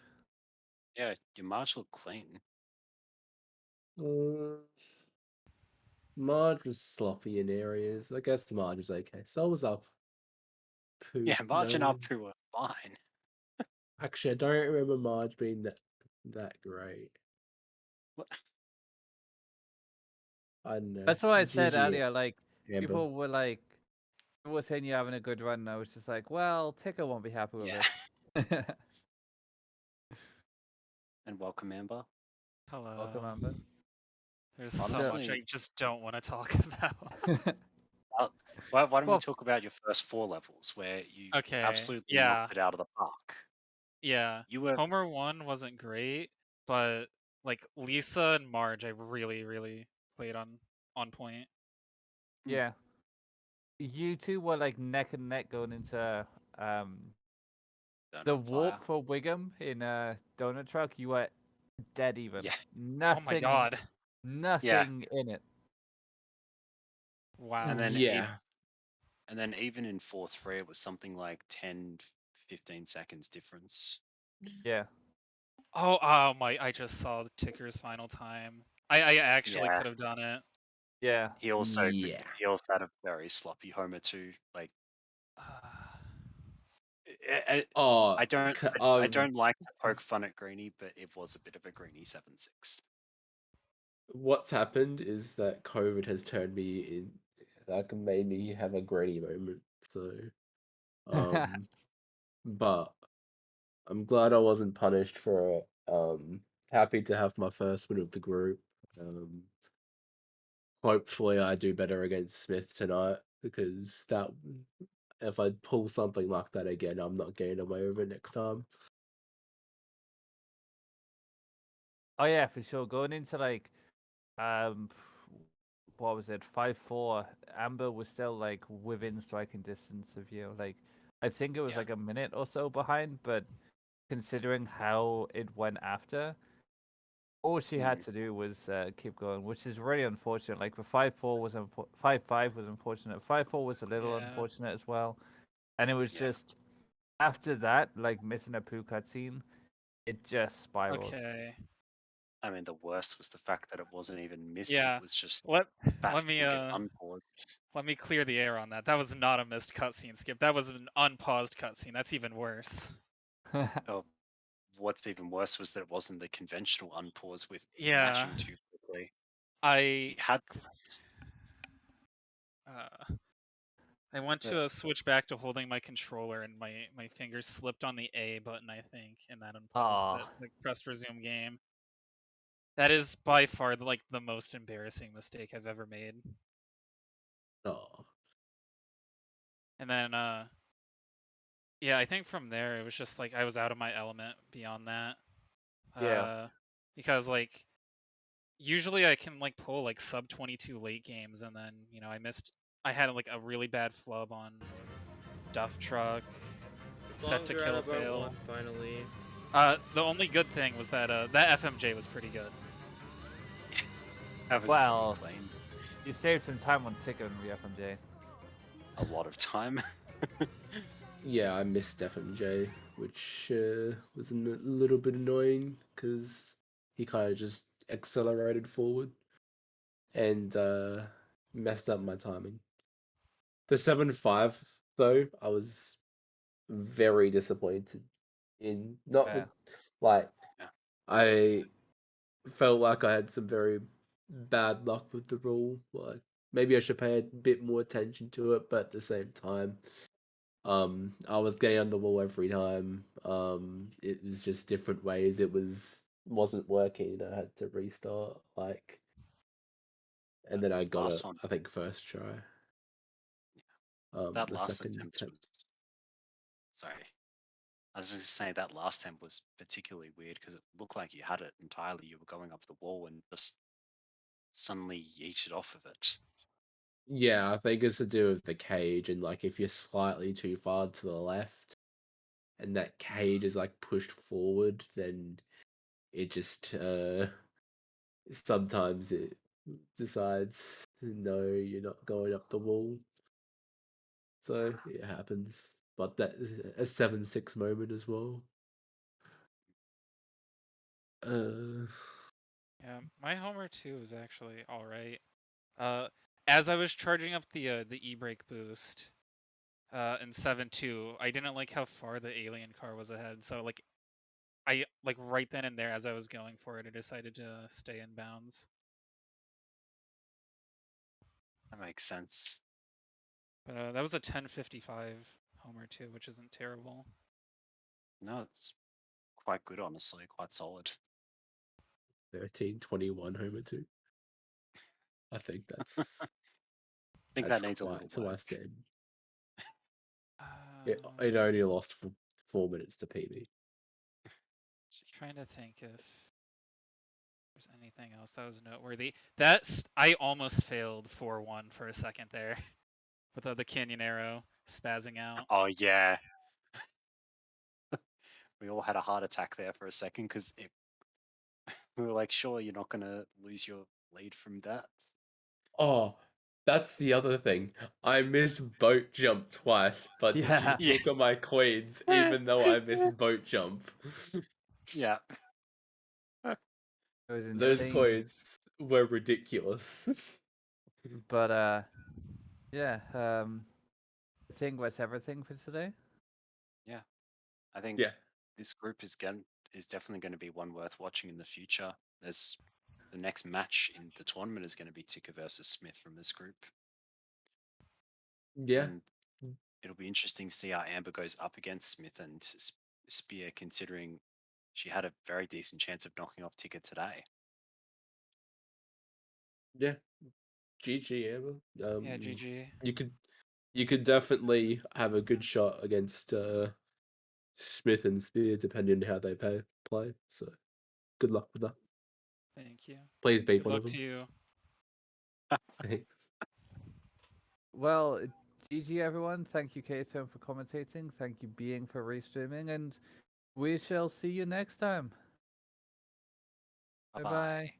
Yeah, your March looked clean. Marge was sloppy in areas. I guess Marge was okay. So was up. Yeah, March and no. Apu were fine. Actually, I don't remember Marge being that great. What? I don't know. That's what I said GG, earlier. Like, Amber. people were saying you're having a good run, and I was just like, well, Ticker won't be happy with Yeah. this. And welcome, Amber. Hello. Welcome, Amber. There's so much Honestly- I just don't want to talk about. Why don't we Well- talk about your first 4 levels where you Okay, absolutely yeah. knocked it out of the park? Yeah. You were Homer 1 wasn't great, but like Lisa and Marge I really, really played on point. Yeah. You two were like neck and neck going into the Donut warp Fire. for Wiggum in Donut Truck. You were dead even. Yeah. Nothing. Oh my god. Nothing in it. Wow. And then yeah. And then even in 4-3, it was something like 10, 15 seconds difference. Yeah. Oh my, I just saw the Ticker's final time. I actually Yeah. could have done it. Yeah. He also Yeah. he also had a very sloppy Homer too. Like Oh, I don't like to poke fun at Greenie, but it was a bit of a Greenie 7-6. What's happened is that COVID has turned me in. Like, made me have a granny moment. So, but I'm glad I wasn't punished for it. Happy to have my first win of the group. Hopefully, I do better against Smith tonight because that if I pull something like that again, I'm not getting away with it next time. Oh yeah, for sure. Going into like, what was it? 5-4. Amber was still like within striking distance of you. Like, I think it was Yeah. like a minute or so behind, but considering how it went after, all she had to do was keep going, which is really unfortunate. Like the 5-4 was 5-5 was unfortunate. 5-4 was a little Yeah. unfortunate as well, and it was Yeah. just after that, like missing a poo cutscene, it just spiraled. Okay. I mean, the worst was the fact that it wasn't even missed. Yeah. It was just Let bad me unpaused. let me clear the air on that. That was not a missed cutscene, Skip. That was an unpaused cutscene. That's even worse. What's even worse was that it wasn't the conventional unpause with Yeah. matching too quickly. I He had I went to switch back to holding my controller and my fingers slipped on the A button, I think, and that unpaused it. Like pressed resume game. That is by far the most embarrassing mistake I've ever made. Oh, And then yeah, I think from there it was just like I was out of my element beyond that. Yeah. Because like usually I can like pull like sub 22 late games, and then I had like a really bad flub on Duff Truck, set to Bongs are kill at about fail. 1 finally. The only good thing was that that FMJ was pretty good. That was Well, plain. You saved some time on Tika and the FMJ. A lot of time. Yeah, I missed FMJ, which was a little bit annoying because he kind of just accelerated forward and messed up my timing. The 7-5 though, I was very disappointed in. Not Yeah. like Yeah. I felt like I had some very bad luck with the rule. Like maybe I should pay a bit more attention to it, but at the same time, I was getting on the wall every time. It was just different ways. It wasn't working. I had to restart. And then I got Last it. one. I think first try. That The last second attempt attempt. was. Sorry. I was just saying that last attempt was particularly weird because it looked like you had it entirely. You were going up the wall and just suddenly yeeted off of it. Yeah, I think it's to do with the cage and like if you're slightly too far to the left and that cage is like pushed forward, then it just sometimes it decides no, you're not going up the wall. So it happens. But that is a 7-6 moment as well. Yeah, my Homer 2 is actually alright. As I was charging up the e-brake boost in 7-2, I didn't like how far the alien car was ahead. So like I like right then and there as I was going for it, I decided to stay in bounds. That makes sense. But that was a 10:55 Homer 2, which isn't terrible. No, it's quite good, honestly. Quite solid. 13:21 Homer 2. I think that's I think that's that needs a quite little to my work. standard. It only lost for 4 minutes to PB. Trying to think if there's anything else that was noteworthy. I almost failed 4-1 for a second there, with the Canyon Arrow spazzing out. Oh yeah. We all had a heart attack there for a second because we were like, sure, you're not gonna lose your lead from that. Oh, that's the other thing. I missed boat jump twice, but Yeah. did you stick on my coins even though I missed boat jump? Yeah. It was Those insane. coins were ridiculous. But yeah. I think that's everything for today. Yeah. I think Yeah. this group is definitely going to be one worth watching in the future. There's the next match in the tournament is going to be Tika versus Smith from this group. Yeah. And it'll be interesting to see how Amber goes up against Smith and Spear, considering she had a very decent chance of knocking off Tika today. Yeah. GG, Amber. Yeah, GG. You could definitely have a good shot against Smith and Spear depending on how they play. So good luck with that. Thank you. Please beat Good one luck of them. to you. Thanks. Well, GG everyone. Thank you, Kato, for commentating. Thank you, Being, for restreaming. And we shall see you next time. Bye Bye-bye.